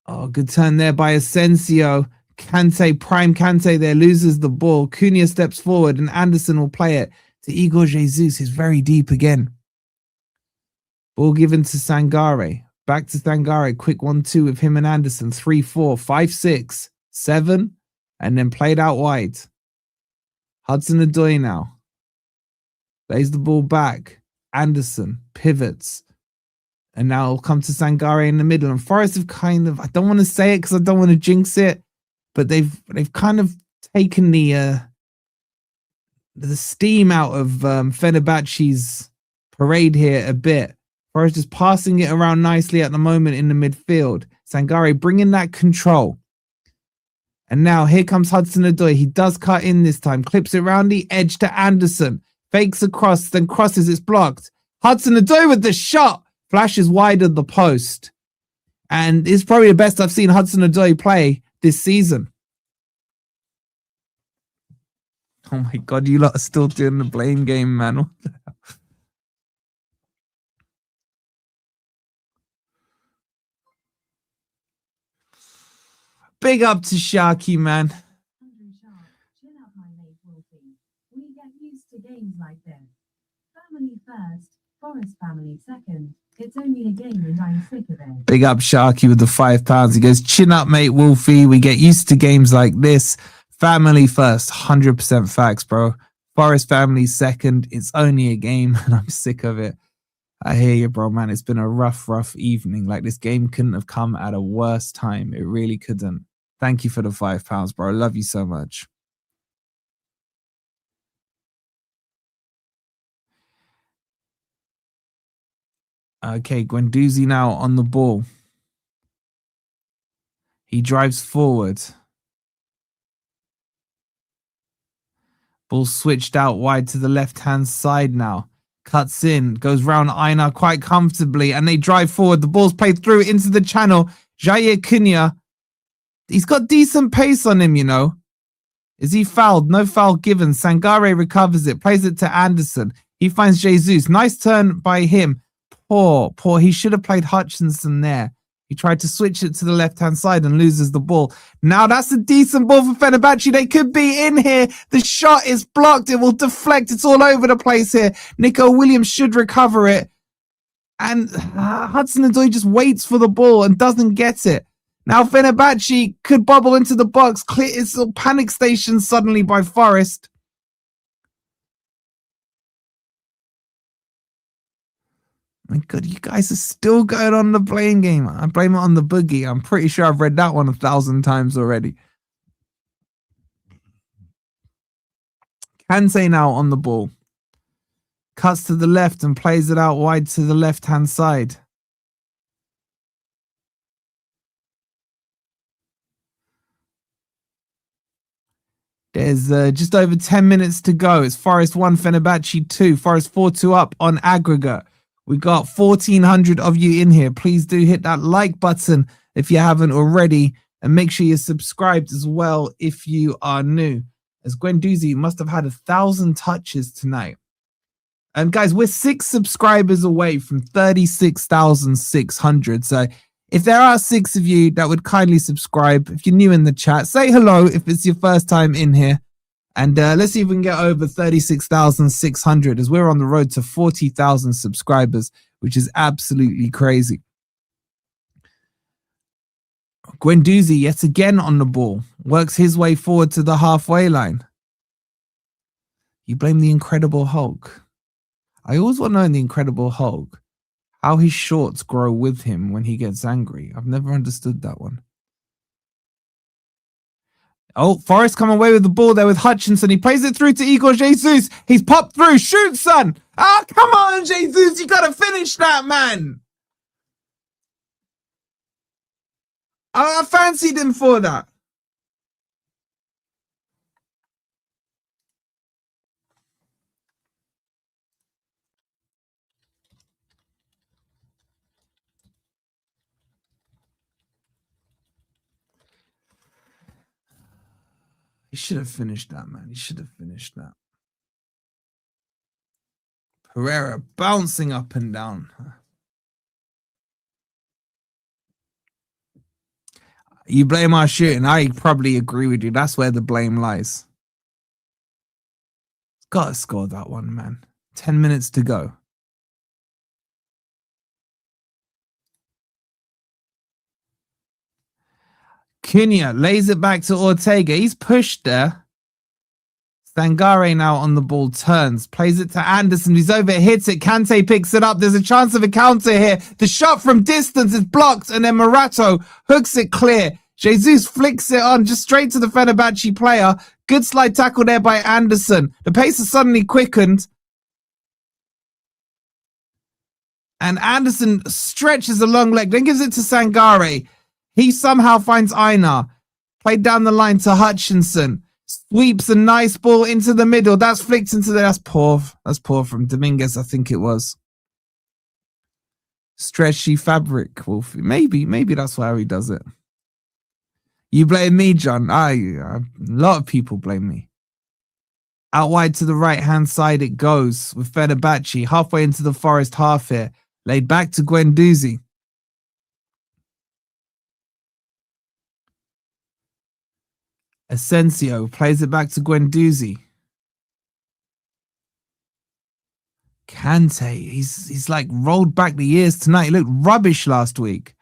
Oh, good turn there by Asensio. Kante, prime Kante there, loses the ball. Cunha steps forward and Anderson will play it to Igor Jesus. He's very deep again. Ball given to Sangare. Back to Sangare. Quick 1-2 with him and Anderson. 3-4, 5-6, 7. And then played out wide. Hudson-Odoi now. Lays the ball back. Anderson pivots. And now it'll come to Sangare in the middle. And Forest have kind of, I don't want to say it because I don't want to jinx it, but they've kind of taken the steam out of Fenerbahce's parade here a bit. Forest just passing it around nicely at the moment in the midfield. Sangare bringing that control. And now here comes Hudson-Odoi. He does cut in this time. Clips it around the edge to Anderson. Fakes across, then crosses. It's blocked. Hudson-Odoi with the shot. Flashes wide of the post. And it's probably the best I've seen Hudson-Odoi play this season. Oh my God, you lot are still doing the blame game, man. What the hell? Big up to Sharky, man. Chill out, my mate Wolfie. We get used to games like this. Family first, Forest family second. It's only a game and I'm sick of it. Big up Sharky with the £5. He goes, chin up, mate Wolfie. We get used to games like this. Family first, 100% facts, bro. Forest family second. It's only a game and I'm sick of it. I hear you, bro, man. It's been a rough evening. Like, this game couldn't have come at a worse time. It really couldn't. Thank you for the £5, bro. I love you so much. Okay, Guendouzi now on the ball. He drives forward. Ball switched out wide to the left-hand side now. Cuts in, goes round Einar quite comfortably, and they drive forward. The ball's played through into the channel. Jair Cunha. He's got decent pace on him, you know. Is he fouled? No foul given. Sangare recovers it, plays it to Anderson. He finds Jesus. Nice turn by him. Poor. He should have played Hutchinson there. He tried to switch it to the left-hand side and loses the ball. Now that's a decent ball for Fenerbahce. They could be in here. The shot is blocked. It will deflect. It's all over the place here. Nico Williams should recover it. And Hudson-Odoi just waits for the ball and doesn't get it. Now Fenerbahce could bubble into the box. It's a panic station suddenly by Forest. My God, you guys are still going on the blame game. I blame it on the boogie. I'm pretty sure I've read that one 1,000 times already. Kante now on the ball. Cuts to the left and plays it out wide to the left-hand side. There's just over 10 minutes to go. It's Forest 1, Fenerbahce 2. Forest 4-2 up on aggregate. We got 1,400 of you in here. Please do hit that like button if you haven't already. And make sure you're subscribed as well if you are new. As Guendouzi must have had 1,000 touches tonight. And guys, we're 6 subscribers away from 36,600. So if there are 6 of you that would kindly subscribe, if you're new in the chat, say hello if it's your first time in here. And let's see if we can get over 36,600 as we're on the road to 40,000 subscribers, which is absolutely crazy. Guendouzi yet again on the ball, works his way forward to the halfway line. You blame the Incredible Hulk. I always want to know in the Incredible Hulk how his shorts grow with him when he gets angry. I've never understood that one. Oh, Forest come away with the ball there with Hutchinson. He plays it through to Igor Jesus. He's popped through. Shoot, son. Oh, come on, Jesus. You got to finish that, man. I fancied him for that. He should have finished that, man. He should have finished that. Pereira bouncing up and down. You blame our shooting. I probably agree with you. That's where the blame lies. Got to score that one, man. 10 minutes to go. Cunha lays it back to Ortega. He's pushed there. Sangare now on the ball, turns, plays it to Anderson, who's over, hits it. Kante picks it up. There's a chance of a counter here. The shot from distance is blocked, and then Morato hooks it clear. Jesus flicks it on just straight to the Fenerbahce player. Good slide tackle there by Anderson. The pace has suddenly quickened. And Anderson stretches a long leg, then gives it to Sangare. He somehow finds Einar. Played down the line to Hutchinson. Sweeps a nice ball into the middle. That's flicked into the... That's poor. That's poor from Dominguez, I think it was. Stretchy fabric, Wolfie. Maybe that's why he does it. You blame me, John. A lot of people blame me. Out wide to the right-hand side it goes with Fenerbahce. Halfway into the Forest half here. Laid back to Guendouzi. Asensio plays it back to Guendouzi. Kante, he's like rolled back the years tonight. He looked rubbish last week.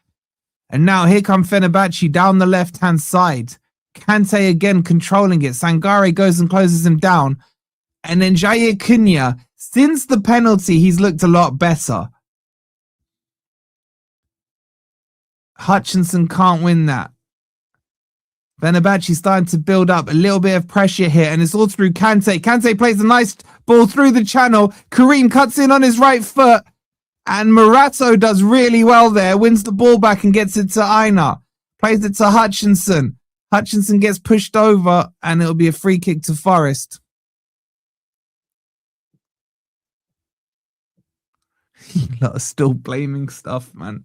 And now here come Fenerbahce down the left-hand side. Kante again controlling it. Sangare goes and closes him down. And then Jair Cunha, since the penalty, he's looked a lot better. Hutchinson can't win that. Fenerbahce starting to build up a little bit of pressure here, and it's all through Kante. Kante plays a nice ball through the channel. Karim cuts in on his right foot, and Morato does really well there. Wins the ball back and gets it to Einar. Plays it to Hutchinson. Hutchinson gets pushed over, and it'll be a free kick to Forest. You lot are still blaming stuff, man.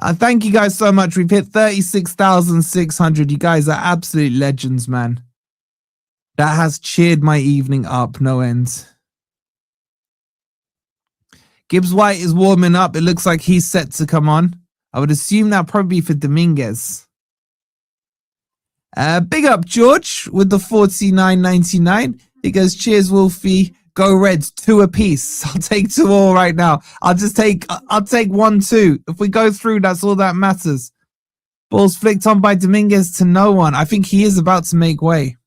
Thank you guys so much. We've hit 36,600. You guys are absolute legends, man. That has cheered my evening up, no end. Gibbs White is warming up. It looks like he's set to come on. I would assume that'll probably be for Dominguez. Big up George with the 49.99. He goes, cheers, Wolfie. Go Reds, 2 apiece. I'll take 2 all right now. I'll take 1-2. If we go through, that's all that matters. Ball's flicked on by Dominguez to no one. I think he is about to make way.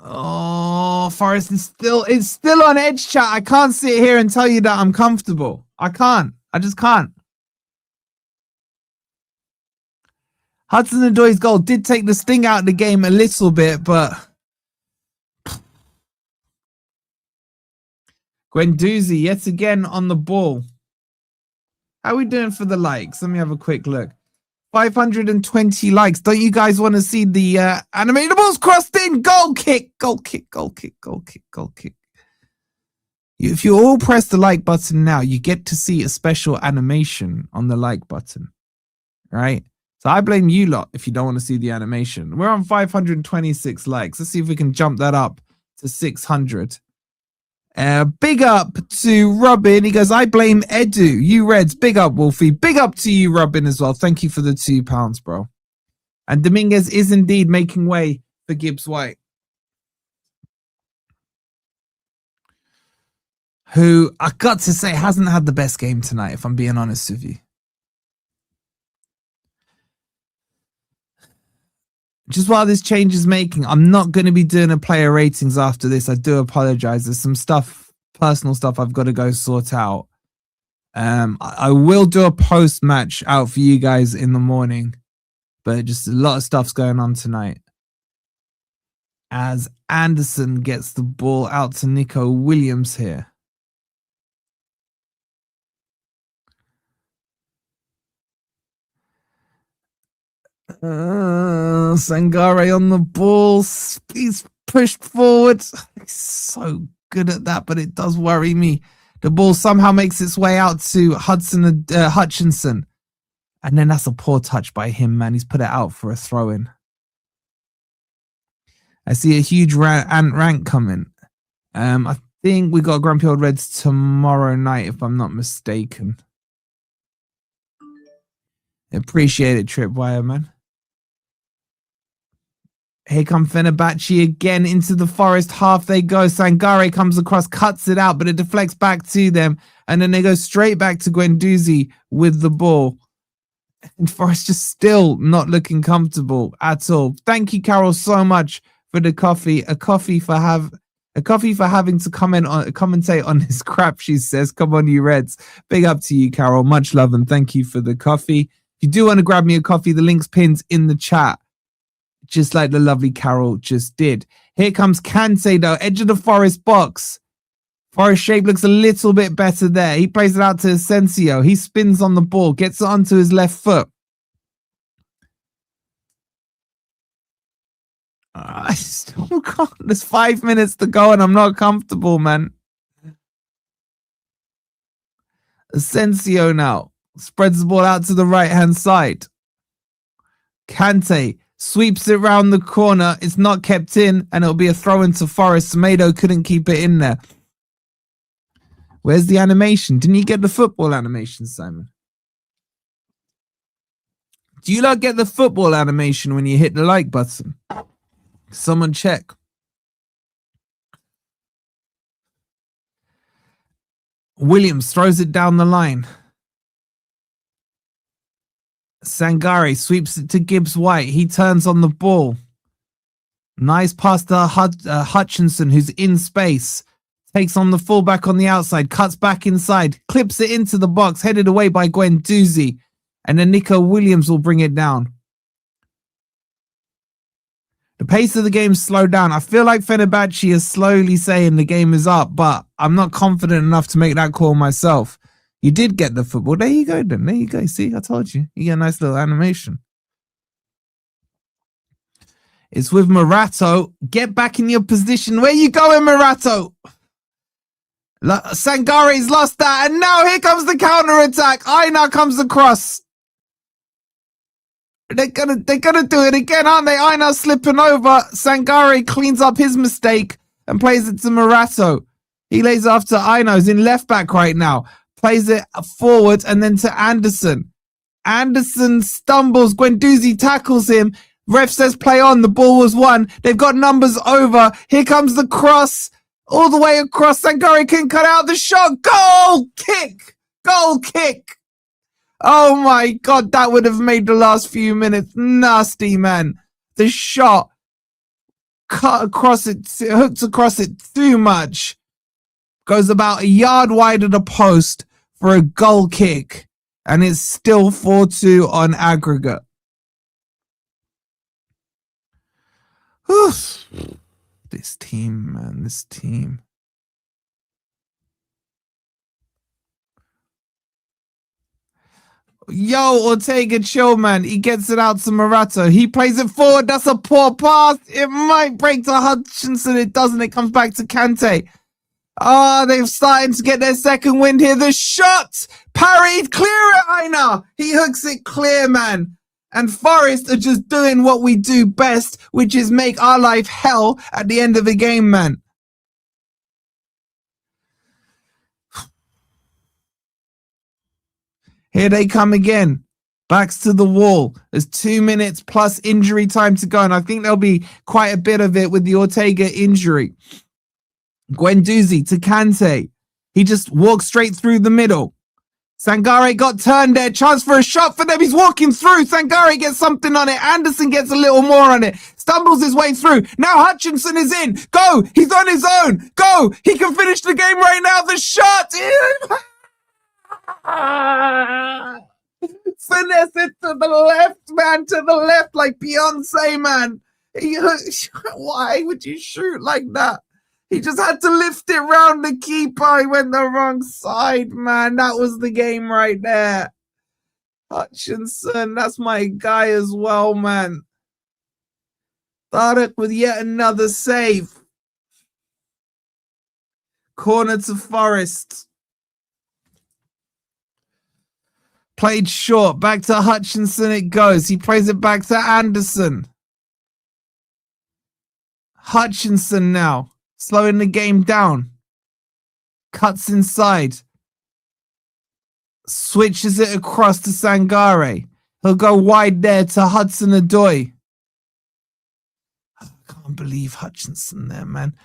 Oh, Forest is still on edge, chat. I can't sit here and tell you that I'm comfortable. I can't. I just can't. Hudson-Odoi's goal did take the sting out of the game a little bit, but Guendouzi yet again on the ball. How are we doing for the likes? Let me have a quick look. 520 likes. Don't you guys want to see the animated? The ball's crossed in. Goal kick. Goal kick. Goal kick. Goal kick. Goal kick. If you all press the like button now, you get to see a special animation on the like button. Right? So I blame you lot if you don't want to see the animation. We're on 526 likes. Let's see if we can jump that up to 600. Big up to Robin. He goes, I blame Edu. You Reds. Big up, Wolfie. Big up to you, Robin, as well. Thank you for the £2, bro. And Dominguez is indeed making way for Gibbs White, who I got to say hasn't had the best game tonight, if I'm being honest with you. Just while this change is making, I'm not going to be doing a player ratings after this. I do apologize. There's some stuff, personal stuff I've got to go sort out. I will do a post-match out for you guys in the morning, but just a lot of stuff's going on tonight. As Anderson gets the ball out to Nico Williams here. Sangare on the ball. He's pushed forward. He's so good at that, but it does worry me. The ball somehow makes its way out to Hutchinson. And then that's a poor touch by him, man. He's put it out for a throw-in. I see a huge rank coming. I think we got Grumpy Old Reds tomorrow night, if I'm not mistaken. Appreciate it, Tripwire, man. Here come Fenerbahce again into the Forest half. They go. Sangare comes across, cuts it out, but it deflects back to them. And then they go straight back to Guendouzi with the ball. And Forest just still not looking comfortable at all. Thank you, Carol, so much for the coffee. A coffee for having to commentate on this crap, she says. Come on, you Reds. Big up to you, Carol. Much love and thank you for the coffee. If you do want to grab me a coffee, the link's pinned in the chat, just like the lovely Carol just did. Here comes Kante, though, edge of the Forest box. Forest shape looks a little bit better there. He plays it out to Asensio. He spins on the ball, gets it onto his left foot. I still can't. There's 5 minutes to go and I'm not comfortable, man. Asensio now spreads the ball out to the right-hand side. Kante sweeps it round the corner. It's not kept in, and it'll be a throw into Forest. Semedo couldn't keep it in there. Where's the animation? Didn't you get the football animation, Simon? Do you not get the football animation when you hit the like button? Someone check. Williams throws it down the line. Sangare sweeps it to Gibbs White. He turns on the ball. Nice pass to Hutchinson, who's in space. Takes on the fullback on the outside. Cuts back inside. Clips it into the box. Headed away by Guendouzi. And then Nico Williams will bring it down. The pace of the game slowed down. I feel like Fenerbahce is slowly saying the game is up, but I'm not confident enough to make that call myself. You did get the football. There you go, then. There you go. See, I told you. You get a nice little animation. It's with Morato. Get back in your position. Where you going, Morato? Sangare's lost that, and now here comes the counter attack. Aina comes across. They're gonna do it again, aren't they? Aina slipping over. Sangare cleans up his mistake and plays it to Morato. He lays after Aina, who's in left back right now. Plays it forward and then to Anderson. Anderson stumbles. Guendouzi tackles him. Ref says play on. The ball was won. They've got numbers over. Here comes the cross. All the way across. Sangare can cut out the shot. Goal kick. Goal kick. Oh my God. That would have made the last few minutes nasty, man. The shot cut across it, hooked across it too much. Goes about a yard wide of the post for a goal kick. And it's still 4-2 on aggregate. Whew. This team, man, this team. Yo, Ortega, chill, man. He gets it out to Morata. He plays it forward. That's a poor pass. It might break to Hutchinson. It doesn't. It comes back to Kante. They've started to get their second wind here. The shot! Parried. Clear it, Aina. He hooks it clear, man. And Forest are just doing what we do best, which is make our life hell at the end of the game, man. Here they come again. Backs to the wall. There's 2 minutes plus injury time to go. And I think there'll be quite a bit of it with the Ortega injury. Guendouzi to Kante. He just walks straight through the middle. Sangare got turned there. Chance for a shot for them. He's walking through. Sangare gets something on it. Anderson gets a little more on it. Stumbles his way through. Now Hutchinson is in. Go. He's on his own. Go. He can finish the game right now. The shot. Finesse it to the left, man. To the left like Beyonce, man. Why would you shoot like that? He just had to lift it round the keeper. He went the wrong side, man. That was the game right there. Hutchinson, that's my guy as well, man. Tarek with yet another save. Corner to Forest. Played short. Back to Hutchinson it goes. He plays it back to Anderson. Hutchinson now. Slowing the game down. Cuts inside. Switches it across to Sangare. He'll go wide there to Hudson-Odoi. I can't believe Hutchinson there, man.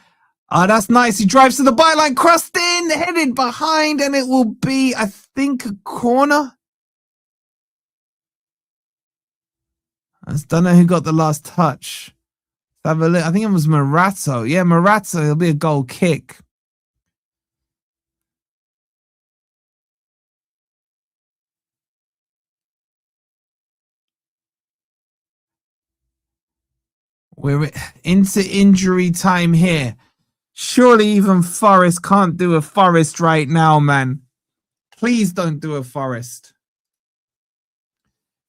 That's nice. He drives to the byline, crossed in, headed behind, and it will be, I think, a corner. I just don't know who got the last touch. Have a look. I think it was Morata. Yeah, Morata. It'll be a goal kick. We're into injury time here. Surely even Forest can't do a Forest right now, man. Please don't do a Forest.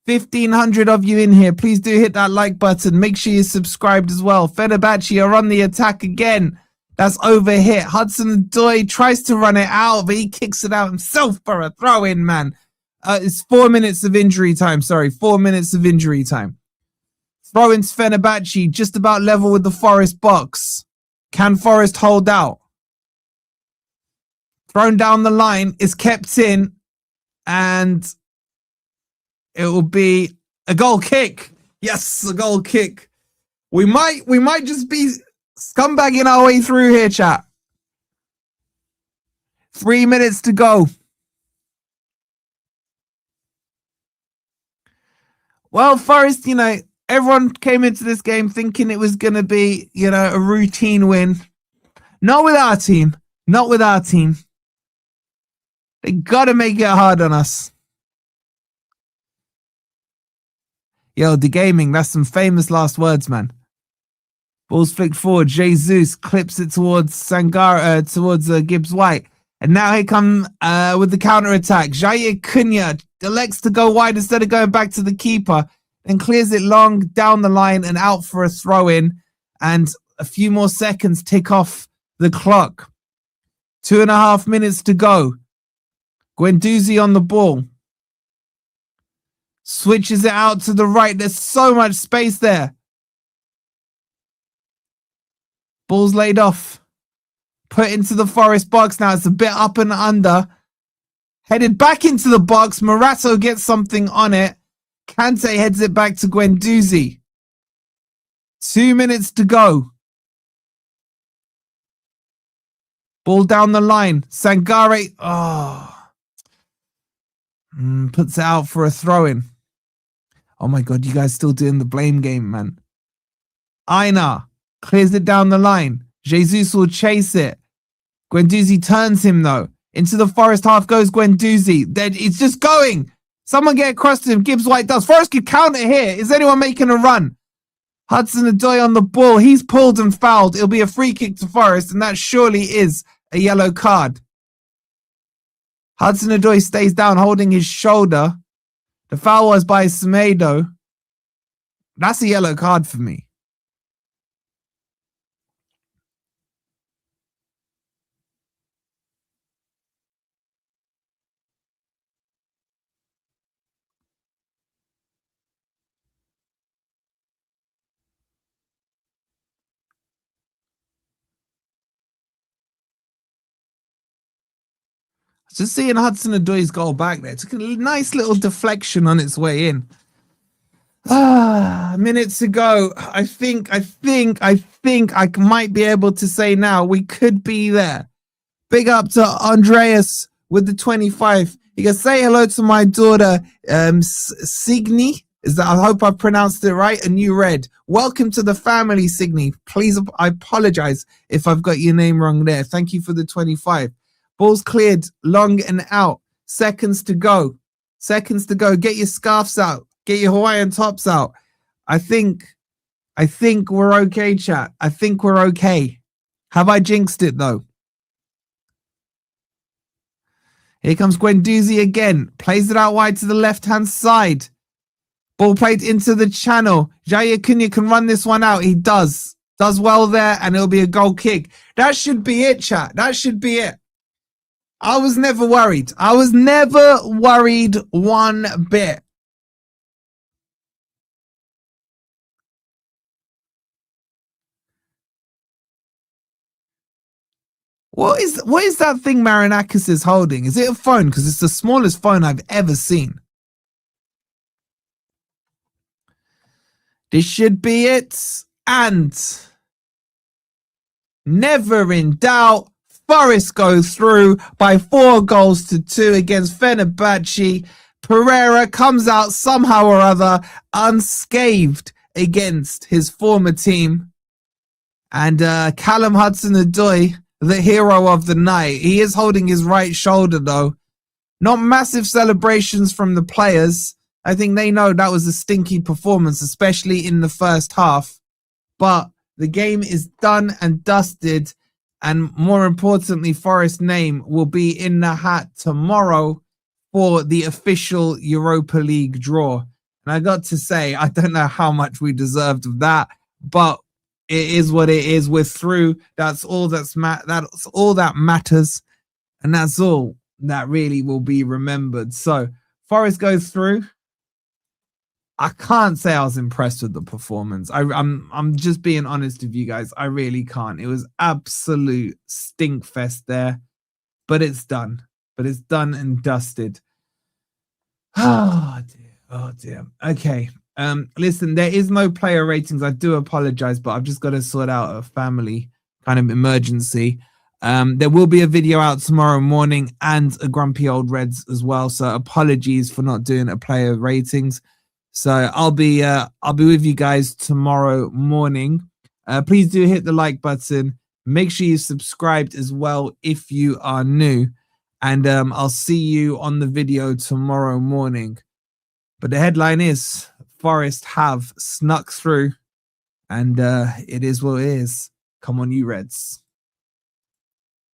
1,500 of you in here. Please do hit that like button. Make sure you're subscribed as well. Fenerbahce are on the attack again. That's overhit. Hudson-Odoi tries to run it out, but he kicks it out himself for a throw-in, man. It's 4 minutes of injury time. Sorry, 4 minutes of injury time. Throw-ins Fenerbahce just about level with the Forest box. Can Forest hold out? Thrown down the line. Is kept in. And it will be a goal kick. Yes, a goal kick. We might just be scumbagging our way through here, chat. 3 minutes to go. Well, Forest, everyone came into this game thinking it was going to be, a routine win. Not with our team. Not with our team. They got to make it hard on us. Yo, the gaming, that's some famous last words, man. Ball's flicked forward. Jesus clips it towards Sangare, towards Gibbs White. And now he come with the counter attack. Jair Cunha elects to go wide instead of going back to the keeper and clears it long down the line and out for a throw in. And a few more seconds tick off the clock. 2.5 minutes to go. Guendouzi on the ball. Switches it out to the right. There's so much space there. Ball's laid off. Put into the Forest box now. It's a bit up and under. Headed back into the box. Morata gets something on it. Kante heads it back to Guendouzi. 2 minutes to go. Ball down the line. Sangare. Puts it out for a throw-in. Oh my God, you guys still doing the blame game, man. Aina clears it down the line. Jesus will chase it. Guendouzi turns him though. Into the Forest half goes Guendouzi. It's just going. Someone get across to him. Gibbs White does. Forest could counter here. Is anyone making a run? Hudson-Odoi on the ball. He's pulled and fouled. It'll be a free kick to Forest, and that surely is a yellow card. Hudson-Odoi stays down holding his shoulder. The foul was by Semedo. That's a yellow card for me. Just seeing Hudson-Odoi's goal back there. Took a nice little deflection on its way in. Minutes ago, I think I might be able to say now we could be there. Big up to Andreas with the 25. You can say hello to my daughter, Signy. I hope I pronounced it right. And you read. Welcome to the family, Signy. Please, I apologize if I've got your name wrong there. Thank you for the 25. Ball's cleared, long and out. Seconds to go. Get your scarves out. Get your Hawaiian tops out. I think we're okay, chat. I think we're okay. Have I jinxed it though? Here comes Guendouzi again. Plays it out wide to the left-hand side. Ball played into the channel. Jair Cunha can run this one out. He does. Does well there, and it'll be a goal kick. That should be it, chat. That should be it. I was never worried. I was never worried one bit. What is that thing Marinakis is holding? Is it a phone? Because it's the smallest phone I've ever seen. This should be it. And never in doubt, Forest go through by 4-2 against Fenerbahce. Pereira comes out somehow or other unscathed against his former team. And Callum Hudson-Odoi, the hero of the night. He is holding his right shoulder, though. Not massive celebrations from the players. I think they know that was a stinky performance, especially in the first half. But the game is done and dusted. And more importantly, Forest's name will be in the hat tomorrow for the official Europa League draw. And I got to say, I don't know how much we deserved of that, but it is what it is. We're through. That's all that's all that matters, and that's all that really will be remembered. So Forest goes through. I can't say I was impressed with the performance. I'm just being honest with you guys. I really can't. It was absolute stink fest there, but it's done. But it's done and dusted. Oh dear. Oh dear. Okay. Listen, there is no player ratings. I do apologize, but I've just got to sort out a family kind of emergency. There will be a video out tomorrow morning and a Grumpy Old Reds as well. So apologies for not doing a player ratings. So I'll be with you guys tomorrow morning. Please do hit the like button. Make sure you subscribed as well if you are new. And I'll see you on the video tomorrow morning. But the headline is Forest have snuck through, and it is what it is. Come on, you Reds.